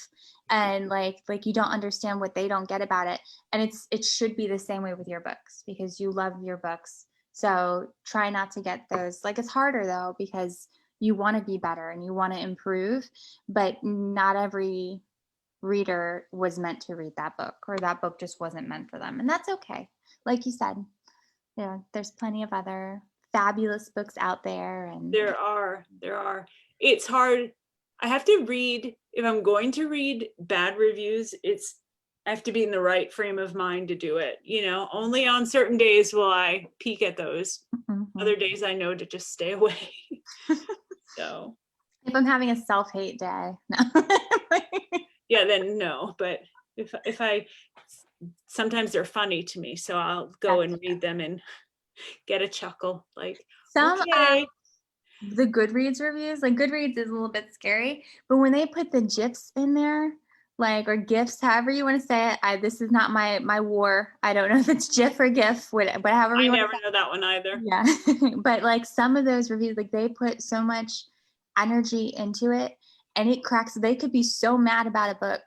and like you don't understand what they don't get about it. And it should be the same way with your books because you love your books. So try not to get those. It's harder though, because you want to be better and you want to improve, but not every reader was meant to read that book, or that book just wasn't meant for them. And that's okay. Like you said, there's plenty of other fabulous books out there. And there are. It's hard. I have to read, if I'm going to read bad reviews, I have to be in the right frame of mind to do it. Only on certain days will I peek at those. Other days I know to just stay away. So if I'm having a self-hate day, no. Yeah, then no. But if I sometimes they're funny to me, so I'll go and read them and get a chuckle. Some okay. The Goodreads reviews, Goodreads is a little bit scary, but when they put the GIFs in there, like, or GIFs, however you want to say it. This is not my war. I don't know if it's GIF or GIF, but however I you want never to say know that one either. it. Yeah. But like some of those reviews, like they put so much energy into it, and it cracks. They could be so mad about a book,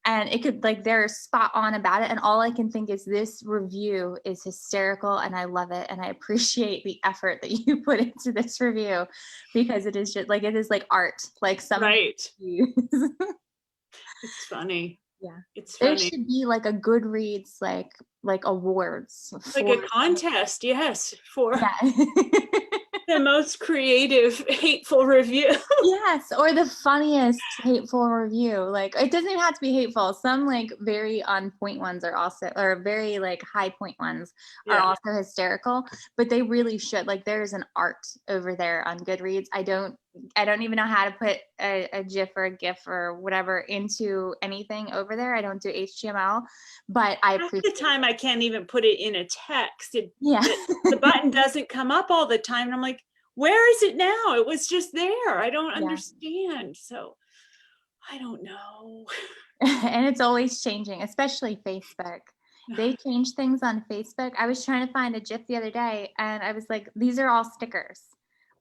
and it could, like, they're spot on about it. And all I can think is this review is hysterical and I love it. And I appreciate the effort that you put into this review, because it is just like, it is like art, like some Right. reviews. It's funny. Yeah. It's There funny. should be like a Goodreads, like awards. Like a contest, yes, for Yeah. the most creative, hateful review. Yes, or the funniest hateful review. Like, it doesn't even have to be hateful. Some like very on point ones are also, or very like high point ones are Yeah. also hysterical, but they really should. Like, there's an art over there on Goodreads. I don't even know how to put a GIF or a GIF or whatever into anything over there. I don't do HTML, but I Half appreciate the time I can't even put it in a text. Yeah. The button doesn't come up all the time. And I'm like, where is it now? It was just there. I don't understand. So I don't know. And it's always changing, especially Facebook. They change things on Facebook. I was trying to find a GIF the other day, and I was like, these are all stickers.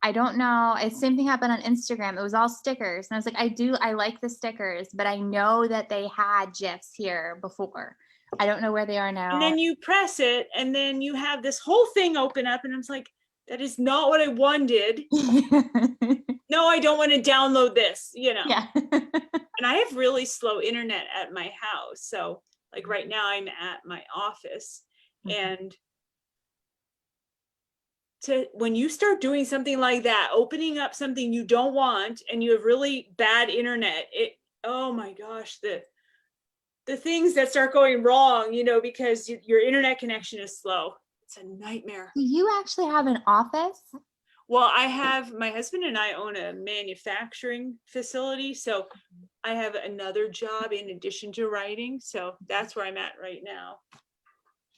I don't know. Same thing happened on Instagram. It was all stickers. And I was like, I like the stickers, but I know that they had GIFs here before. I don't know where they are now. And then you press it, and then you have this whole thing open up, and I'm like, that is not what I wanted. No, I don't want to download this, Yeah. And I have really slow internet at my house. So like right now I'm at my office, and when you start doing something like that, opening up something you don't want, and you have really bad internet, oh my gosh, the things that start going wrong, because your internet connection is slow. It's a nightmare. Do you actually have an office? Well, my husband and I own a manufacturing facility. So I have another job in addition to writing. So that's where I'm at right now.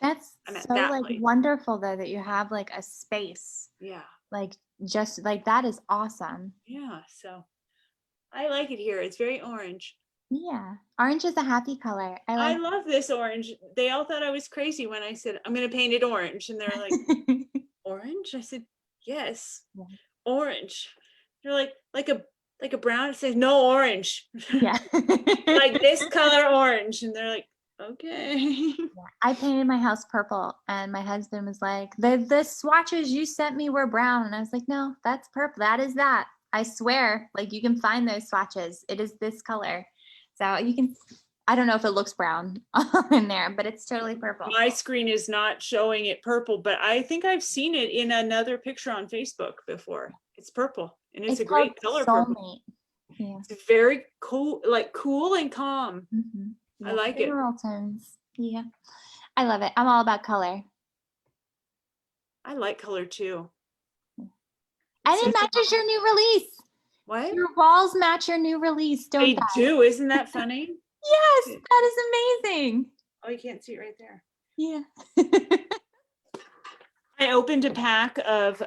That's so like place. wonderful though, that you have like a space. Yeah. Like, just like, that is awesome. Yeah. So I like it here. It's very orange. Yeah. Orange is a happy color. I love this orange. They all thought I was crazy when I said, I'm going to paint it orange. And they're like, orange? I said, yes, orange. They're like a brown. It says no orange. Yeah. Like this color orange. And they're like, okay. Yeah. I painted my house purple, and my husband was like, the swatches you sent me were brown. And I was like, no, that's purple. That is that. I swear, like, you can find those swatches. It is this color. So you can, I don't know if it looks brown in there, but it's totally purple. My screen is not showing it purple, but I think I've seen it in another picture on Facebook before. It's purple, and it's a great color. Purple. Yeah. It's very cool, like cool and calm. Mm-hmm. Yeah, I like it. Floral tones. Yeah. I love it. I'm all about color. I like color too. And it matches your new release. What? Your walls match your new release, don't they? Do. Isn't that funny? Yes, that is amazing. Oh, you can't see it right there. Yeah. I opened a pack of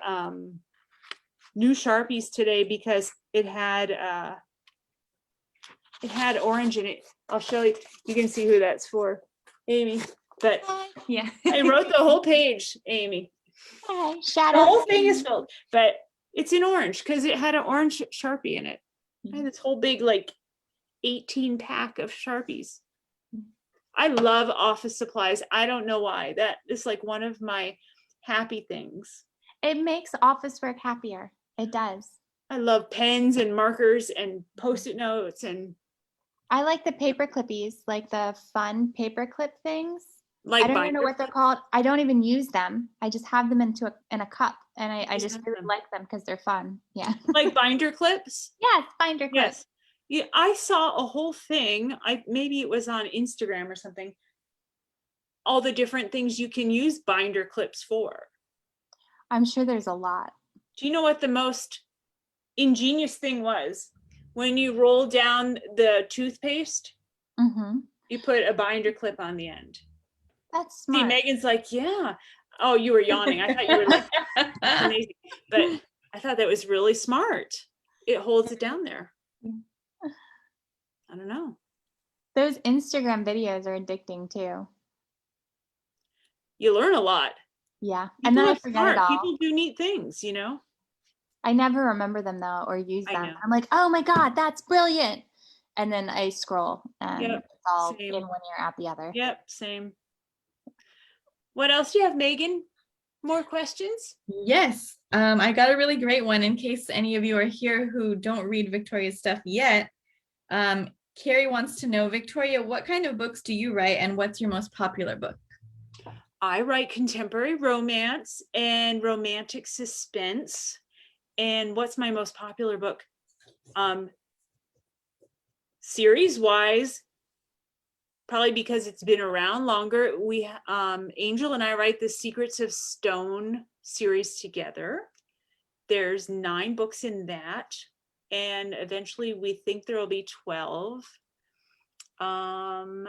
new Sharpies today because it had orange in it. I'll show you. You can see who that's for, Amy. But yeah, I wrote the whole page, Amy. Hi, shout the out. whole thing is filled, but it's in orange because it had an orange Sharpie in it. I had this whole big 18 pack of Sharpies. I love office supplies. I don't know why. That is like one of my happy things. It makes office work happier. It does. I love pens and markers and Post-it notes, and I like the paper clippies, like the fun paper clip things. Like I don't even know what they're called. I don't even use them. I just have them in a cup, and I just really like them because they're fun. Yeah. Like binder clips? Yes, binder clips. Yes. Yeah, I saw a whole thing. Maybe it was on Instagram or something. All the different things you can use binder clips for. I'm sure there's a lot. Do you know what the most ingenious thing was? When you roll down the toothpaste, you put a binder clip on the end. That's smart. See, Megan's like, yeah. Oh, you were yawning. I thought you were like, that's amazing. But I thought that was really smart. It holds it down there. I don't know. Those Instagram videos are addicting too. You learn a lot. Yeah. And then I forget it all. People do neat things, you know? I never remember them though, or use I them. know. I'm like, oh my God, that's brilliant. And then I scroll and Yep, it's all same. in one ear out the other. Yep, same. What else do you have, Megan? More questions? Yes, I got a really great one in case any of you are here who don't read Victoria's stuff yet. Carrie wants to know, Victoria, what kind of books do you write and what's your most popular book? I write contemporary romance and romantic suspense. And what's my most popular book? Series wise, probably because it's been around longer. We Angel and I write the Secrets of Stone series together. There's 9 books in that, and eventually we think there will be 12. And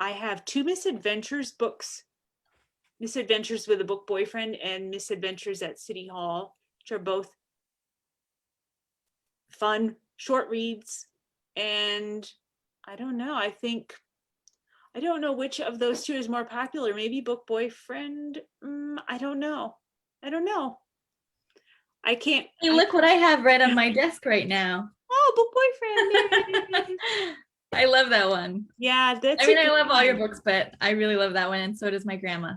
I have 2 misadventures books, Misadventures with a Book Boyfriend and Misadventures at City Hall, which are both fun short reads. And I don't know, I don't know which of those 2 is more popular. Maybe Book Boyfriend. I don't know. I can't. Hey, look what I have right on my desk right now. Oh, Book Boyfriend. I love that one. Yeah, I mean, I love all your books, but I really love that one, and so does my grandma.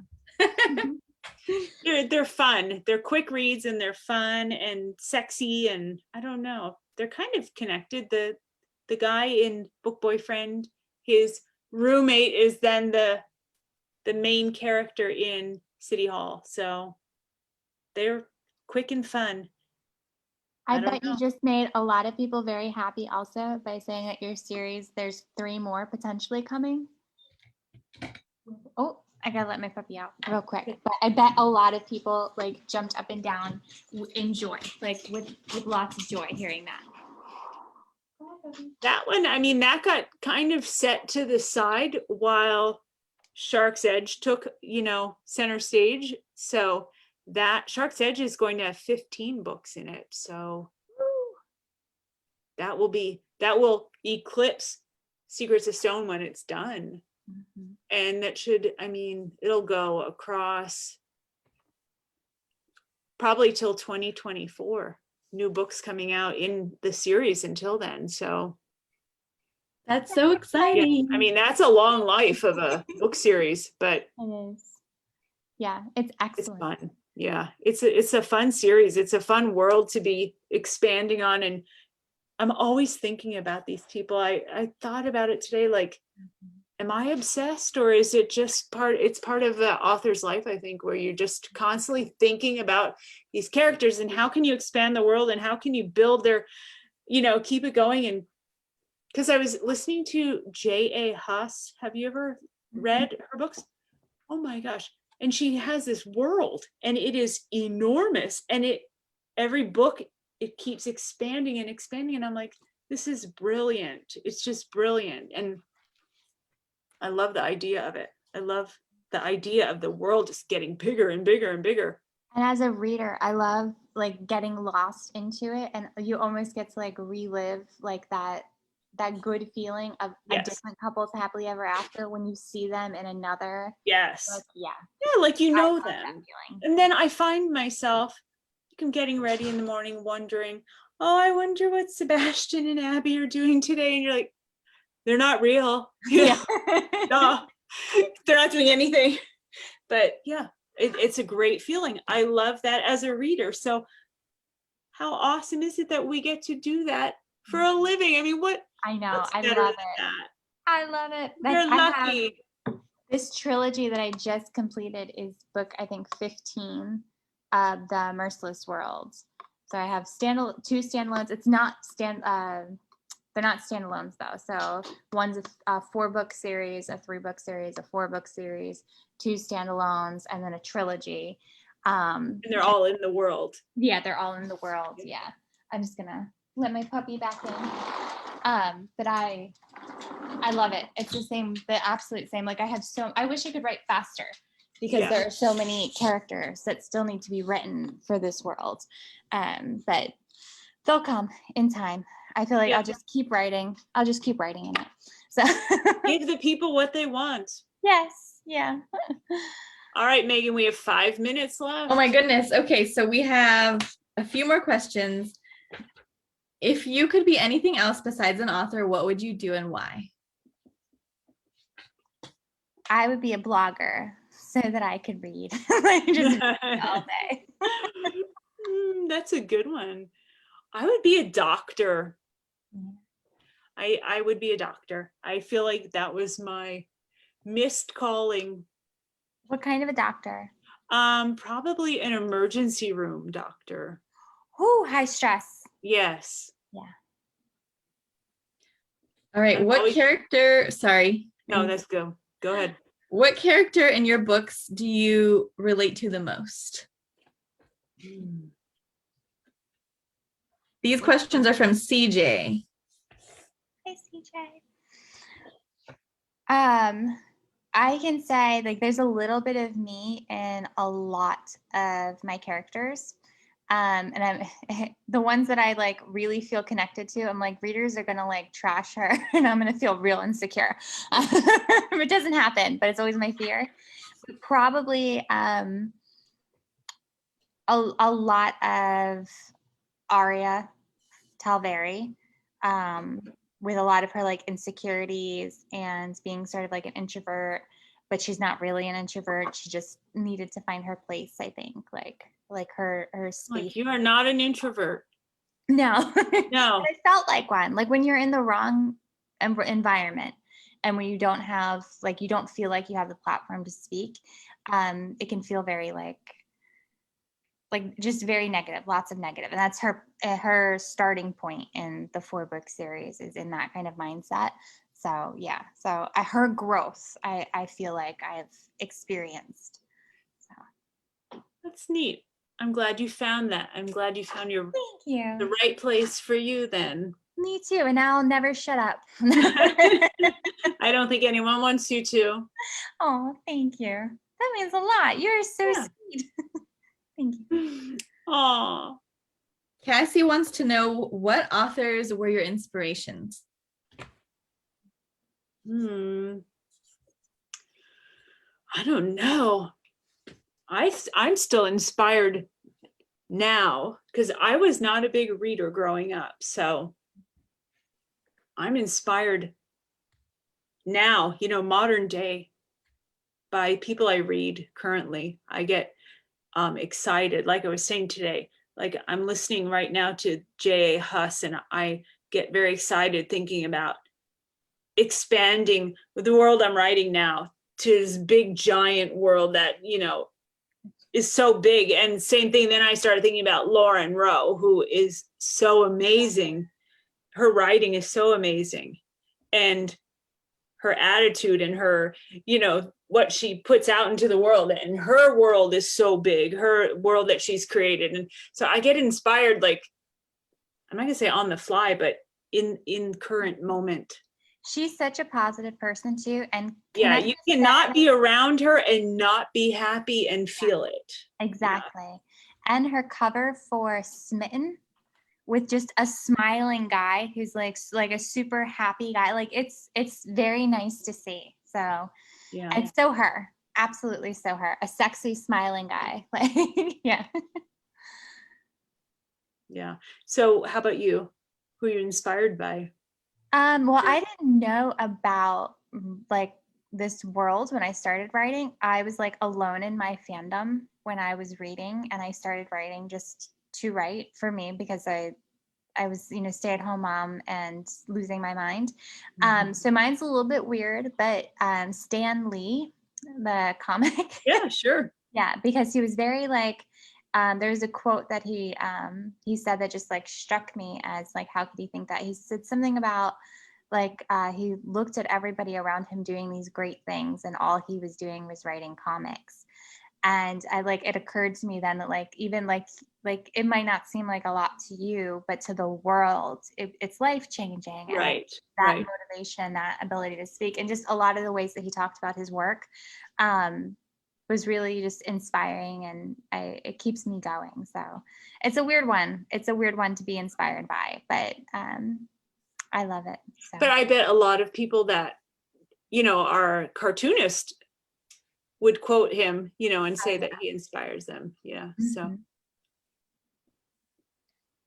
They're fun. They're quick reads and they're fun and sexy, and I don't know. They're kind of connected. The guy in Book Boyfriend, his roommate is then the main character in City Hall. So they're quick and fun. I bet you just made a lot of people very happy also by saying that your series, there's 3 more potentially coming. Oh, I gotta let my puppy out real quick. But I bet a lot of people like jumped up and down in joy, like with lots of joy hearing that. That one, I mean, that got kind of set to the side while Shark's Edge took, center stage. So that Shark's Edge is going to have 15 books in it. So that will eclipse Secrets of Stone when it's done. Mm-hmm. And that it'll go across probably till 2024. New books coming out in the series until then. So that's so exciting. Yeah, that's a long life of a book series, but it is. Yeah, it's excellent. It's fun. Yeah, it's a fun series. It's a fun world to be expanding on, and I'm always thinking about these people. I thought about it today, like, am I obsessed, or is it just it's part of the author's life, I think, where you're just constantly thinking about these characters and how can you expand the world and how can you build their, keep it going. And because I was listening to J.A. Huss. Have you ever read her books? Oh my gosh. And she has this world and it is enormous. And every book, it keeps expanding and expanding. And I'm like, this is brilliant. It's just brilliant. And I love the idea of it. I love the idea of the world just getting bigger and bigger and bigger. And as a reader, I love like getting lost into it. And you almost get to like relive like that good feeling of a different couple's happily ever after when you see them in another. Yes. Like, yeah. Yeah, like them. And then I find myself, I'm getting ready in the morning wondering, oh, I wonder what Sebastian and Abby are doing today. And you're like, they're not real. Yeah. No, they're not doing anything. But yeah, it's a great feeling. I love that as a reader. So how awesome is it that we get to do that for a living? What? I know. I love it. I love it. You're lucky. This trilogy that I just completed is book, I think, 15 of The Merciless World. So I have 2 standalones. It's not they're not standalones though. So one's a 4-book series, a 3-book series, a 4-book series, 2 standalones, and then a trilogy. And they're all in the world. Yeah, they're all in the world. Yeah. I'm just gonna let my puppy back in. But I love it. It's the absolute same. Like I wish I could write faster because there are so many characters that still need to be written for this world. But they'll come in time. I feel like Yeah. I'll just keep writing in it. So Give the people what they want. yes, yeah. All right, Megan, we have 5 minutes left. Oh my goodness. Okay, so we have a few more questions. If you could be anything else besides an author, what would you do and why? I would be a blogger so that I could read. Like, just read all day. That's a good one. I would be a doctor. I would be a doctor. I feel like that was my missed calling. What kind of a doctor? Probably an emergency room doctor. Ooh, high stress. Yes. Yeah. All right, what character, sorry. No, that's good. Go ahead. What character in your books do you relate to the most? These questions are from CJ. Hey, CJ. I can say like there's a little bit of me in a lot of my characters. And I'm the ones that I like really feel connected to. I'm like, readers are gonna like trash her, and I'm gonna feel real insecure. It doesn't happen, but it's always my fear. But probably a lot of Aria Talveri, with a lot of her like insecurities and being sort of like an introvert, but she's not really an introvert. She just needed to find her place, I think, like her space. Like, you are not an introvert. No. No. I felt like one. Like when you're in the wrong environment and when you don't have, like, you don't feel like you have the platform to speak, it can feel very like just very negative, lots of negative. And that's her starting point in the 4-book series, is in that kind of mindset. So yeah, so her growth, I feel like I've experienced. So That's neat. I'm glad you found that. I'm glad you found thank you. the right place for you then. Me too. And now I'll never shut up. I don't think anyone wants you to. Oh, thank you. That means a lot. You're so sweet. Thank you. Oh, Cassie wants to know, what authors were your inspirations? I don't know. I'm still inspired now because I was not a big reader growing up. So I'm inspired now, modern day, by people I read currently. I get excited. Like I was saying today, like I'm listening right now to J.A. Huss, and I get very excited thinking about expanding the world I'm writing now to this big giant world that, is so big. And same thing, then I started thinking about Lauren Rowe, who is so amazing. Her writing is so amazing, and her attitude and her, what she puts out into the world, and her world is so big, her world that she's created. And so I get inspired, like, I'm not gonna say on the fly, but in current moment. She's such a positive person too. And yeah, you cannot be around her and not be happy and feel it. Exactly. Yeah. And her cover for Smitten, with just a smiling guy who's like a super happy guy. Like it's very nice to see. So yeah, it's so her. Absolutely so her. A sexy smiling guy. Like yeah. Yeah. So how about you? Who are you inspired by? Well, I didn't know about like this world when I started writing. I was like alone in my fandom when I was reading, and I started writing just to write for me because I was, stay-at-home mom and losing my mind. So mine's a little bit weird, but Stan Lee, the comic. Yeah, sure. Yeah, because he was very like, there's a quote that he said that just like struck me as like, how could he think that? He said something about like he looked at everybody around him doing these great things, and all he was doing was writing comics. And it occurred to me then that like, even like it might not seem like a lot to you, but to the world, it's life-changing. Right. And that motivation, that ability to speak, and just a lot of the ways that he talked about his work, was really just inspiring, and it keeps me going. So it's a weird one. It's a weird one to be inspired by, but I love it. So. But I bet a lot of people that, are cartoonists would quote him, and say that he inspires them. Yeah. So.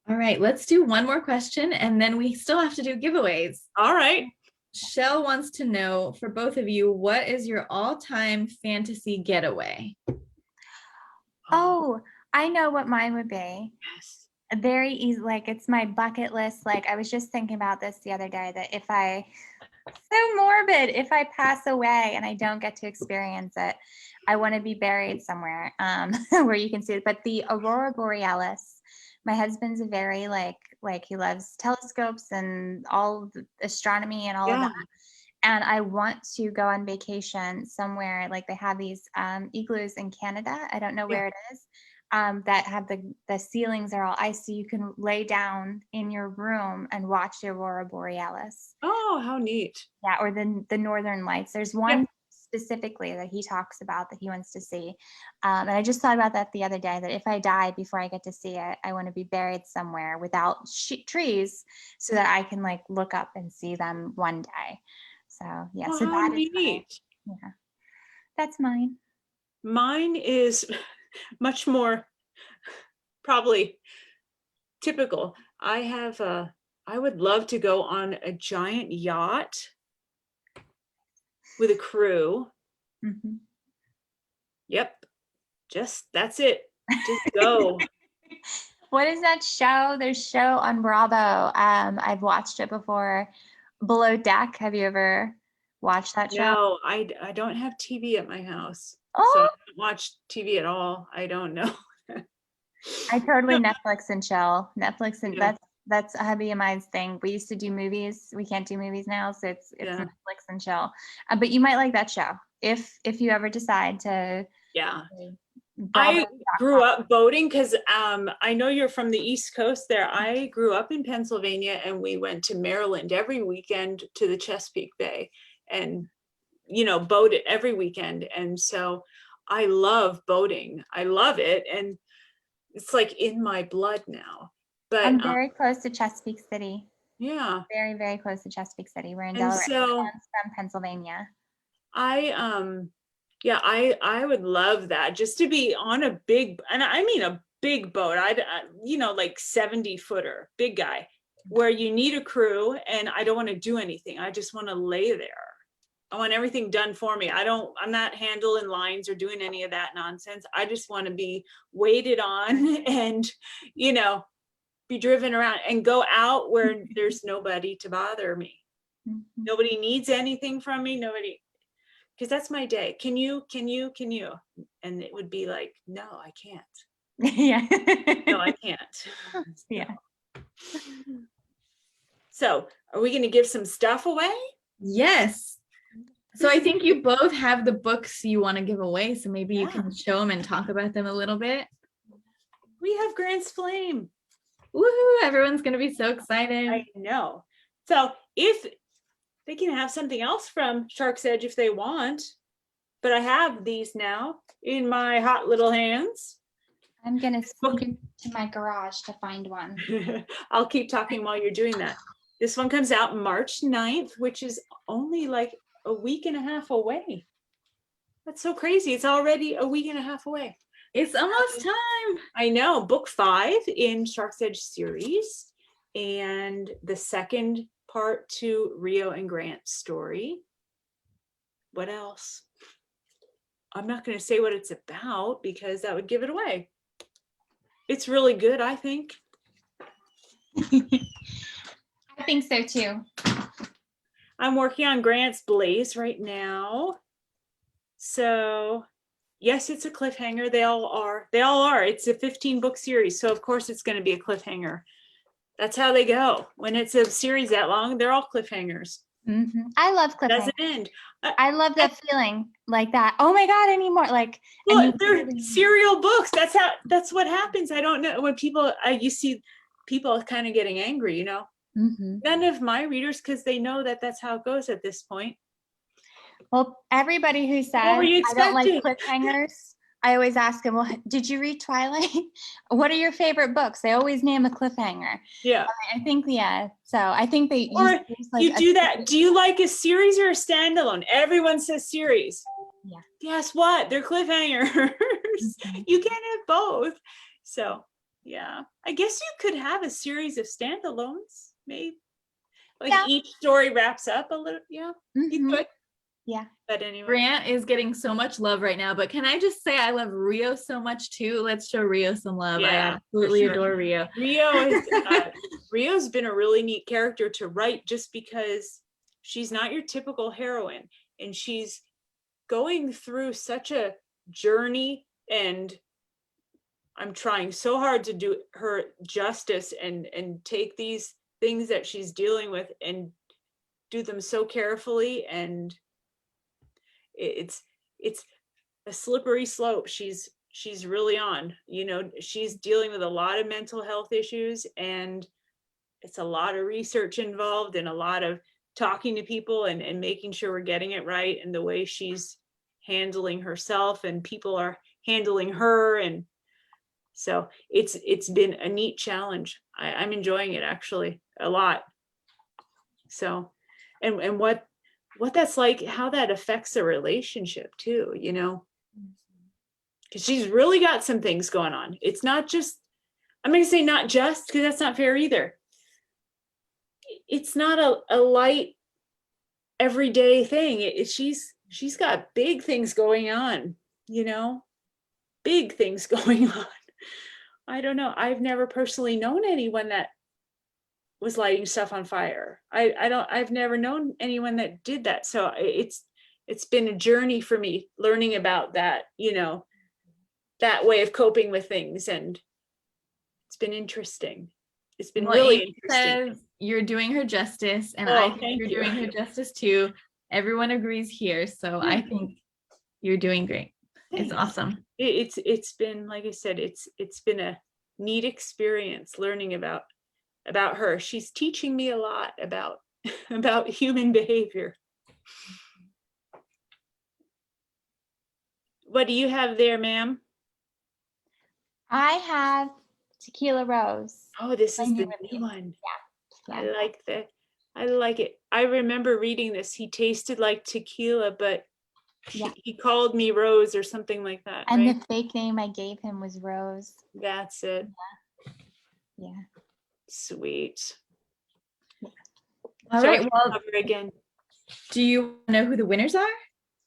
All right, let's do one more question and then we still have to do giveaways. All right. Shell wants to know, for both of you, what is your all-time fantasy getaway? Oh, I know what mine would be. Yes. Very easy, like it's my bucket list. Like I was just thinking about this the other day, that if I pass away and I don't get to experience it, I want to be buried somewhere where you can see it. But the Aurora Borealis, my husband's a very like he loves telescopes and all the astronomy and all of that. And I want to go on vacation somewhere, like they have these igloos in Canada. I don't know where it is. That have the ceilings are all ice, so you can lay down in your room and watch the Aurora Borealis. Oh, how neat. Yeah, or the Northern Lights. There's one specifically that he talks about that he wants to see. And I just thought about that the other day, that if I die before I get to see it, I want to be buried somewhere without trees so that I can like look up and see them one day. So yeah, so that is neat. Yeah, that's mine. Mine is much more probably typical. I would love to go on a giant yacht with a crew. Mm-hmm. Yep. That's it. Just go. What is that show? There's a show on Bravo. I've watched it before. Below Deck. Have you ever watched that show? No, I don't have TV at my house. Oh. So I don't watch TV at all. I don't know. I totally Netflix and chill. Netflix and that's a hubby of mine's thing. We used to do movies. We can't do movies now, so it's Netflix and chill. But you might like that show if you ever decide to. Yeah. I grew up boating because I know you're from the East Coast there. I grew up in Pennsylvania and we went to Maryland every weekend to the Chesapeake Bay and, boated every weekend. And so I love boating. I love it. And it's like in my blood now. But I'm very close to Chesapeake City. Yeah. Very, very close to Chesapeake City. We're in Delaware. So, I'm from Pennsylvania. I would love that, just to be on a big, and I mean a big boat. Like 70-footer, big guy, where you need a crew and I don't want to do anything. I just want to lay there. I want everything done for me. I'm not handling lines or doing any of that nonsense. I just want to be waited on and, be driven around and go out where there's nobody to bother me. Mm-hmm. Nobody needs anything from me. Nobody. Because that's my day. Can you? And it would be like, no, I can't. Yeah. No, I can't. Yeah. So are we going to give some stuff away? Yes. So I think you both have the books you want to give away. So maybe you can show them and talk about them a little bit. We have Grant's Flame. Woohoo. Everyone's going to be so excited. I know. So if they can have something else from Shark's Edge if they want, but I have these now in my hot little hands. I'm gonna sneak into my garage to find one. I'll keep talking while you're doing that. This one comes out March 9th, which is only like a week and a half away. That's so crazy. It's already a week and a half away. It's almost time. I know. Book 5 in Shark's Edge series, and the second part to Rio and Grant's story. What else? I'm not going to say what it's about because that would give it away. It's really good, I think. I think so too. I'm working on Grant's Blaze right now. So, yes, it's a cliffhanger. They all are. It's a 15-book series, so of course it's going to be a cliffhanger. That's how they go. When it's a series that long, they're all cliffhangers. Mm-hmm. I love cliffhangers. Doesn't end. I love that feeling like that. Oh my God, anymore. Like, well, they're serial books. That's what happens. I don't know when you see people kind of getting angry, Mm-hmm. None of my readers, because they know that that's how it goes at this point. Well, everybody who says What were you I don't like expecting? cliffhangers, I always ask them, well, did you read Twilight? What are your favorite books? They always name a cliffhanger. Yeah. I think, yeah. So I think they Or use like you do that. Do you like a series or a standalone? Everyone says series. Yeah. Guess what? They're cliffhangers. Mhm. You can't have both. So yeah, I guess you could have a series of standalones, maybe. Like Yeah. each story wraps up a little. Yeah, you Mhm. could. Yeah. But anyway, Grant is getting so much love right now, but can I just say I love Rio so much too? Let's show Rio some love. I yeah, for absolutely sure. adore Rio. Rio's been a really neat character to write just because she's not your typical heroine, and she's going through such a journey, and I'm trying so hard to do her justice and take these things that she's dealing with and do them so carefully, and it's a slippery slope she's really on. She's dealing with a lot of mental health issues, and it's a lot of research involved and a lot of talking to people and making sure we're getting it right, and the way she's handling herself and people are handling her. And so it's been a neat challenge. I'm enjoying it actually a lot. So and what that's like, how that affects the relationship too, because she's really got some things going on. It's not just, I'm going to say not just, because that's not fair either. It's not a light everyday thing. She's got big things going on, big things going on. I don't know. I've never personally known anyone that was lighting stuff on fire. I've never known anyone that did that. So it's been a journey for me learning about that, that way of coping with things. And it's been interesting. It's been really Amy interesting. says you're doing her justice, and Oh, I think thank you're you. doing her justice too. Everyone agrees here, so I think you're doing great. It's awesome. It's been, like I said, it's been a neat experience learning about her. She's teaching me a lot about about human behavior. What do you have there, ma'am? I have Tequila Rose. Oh, this My is new the release. new one. Yeah. I like that. I like it. I remember reading this. He tasted like tequila, but Yeah. he called me Rose or something like that. And right? the fake name I gave him was Rose. That's it. Yeah. Sweet. All So right. Well, cover again. do you know who the winners are?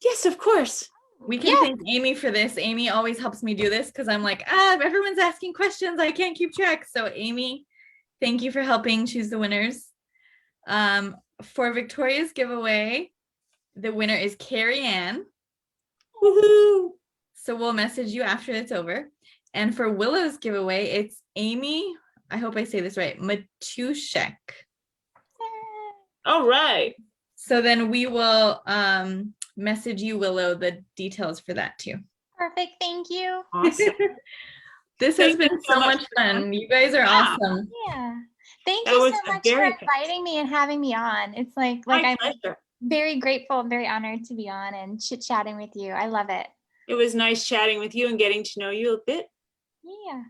Yes, of course. We can thank Amy for this. Amy always helps me do this because I'm like, everyone's asking questions. I can't keep track. So Amy, thank you for helping choose the winners. For Victoria's giveaway, the winner is Carrie Ann. Woohoo! So we'll message you after it's over. And for Willow's giveaway, it's Amy, I hope I say this right, Matushek. All right. So then we will message you, Willow, the details for that too. Perfect. Thank you. Awesome. This has been so much fun. You guys are awesome. Yeah. Thank That you was so a much for very inviting me and having me on. It's like My I'm pleasure. very grateful and very honored to be on and chit-chatting with you. I love it. It was nice chatting with you and getting to know you a bit. Yeah.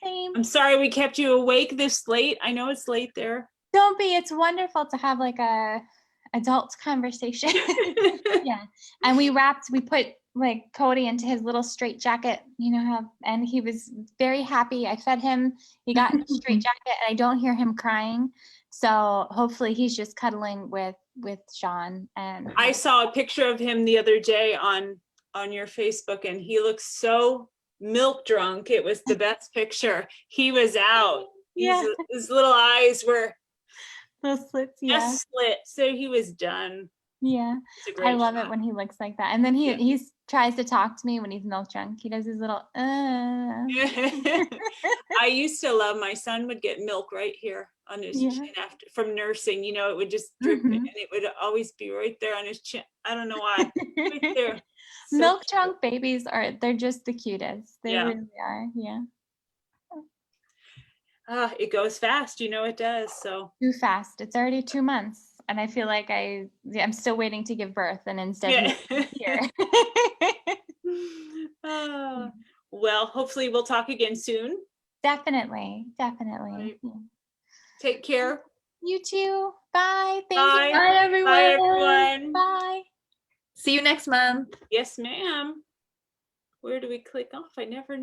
Same. I'm sorry we kept you awake this late. I know it's late there. Don't be. It's wonderful to have like a adult conversation. Yeah. And we put like Cody into his little straight jacket, and he was very happy. I fed him. He got in a straight jacket and I don't hear him crying. So hopefully he's just cuddling with Sean. And I saw a picture of him the other day on your Facebook, and he looks so milk drunk. It was the best picture. He was out. Yeah. His little eyes were those slits. Yeah. just slit. So he was done. Yeah. I love it when he looks like that. And then he tries to talk to me when he's milk drunk. He does his little I used to love, my son would get milk right here on his chin from nursing, it would just drip and it would always be right there on his chin. I don't know why. Right there. So milk drunk babies they're just the cutest. They really are. Yeah. It goes fast, it does. So too fast. It's already 2 months. and I feel like I'm still waiting to give birth, and instead he's here. Well, hopefully we'll talk again soon. Definitely. Right. Take care. You too. Bye. Thank Bye. you. Bye, everyone. Bye, everyone. Bye. See you next month. Yes, ma'am. Where do we click off? I never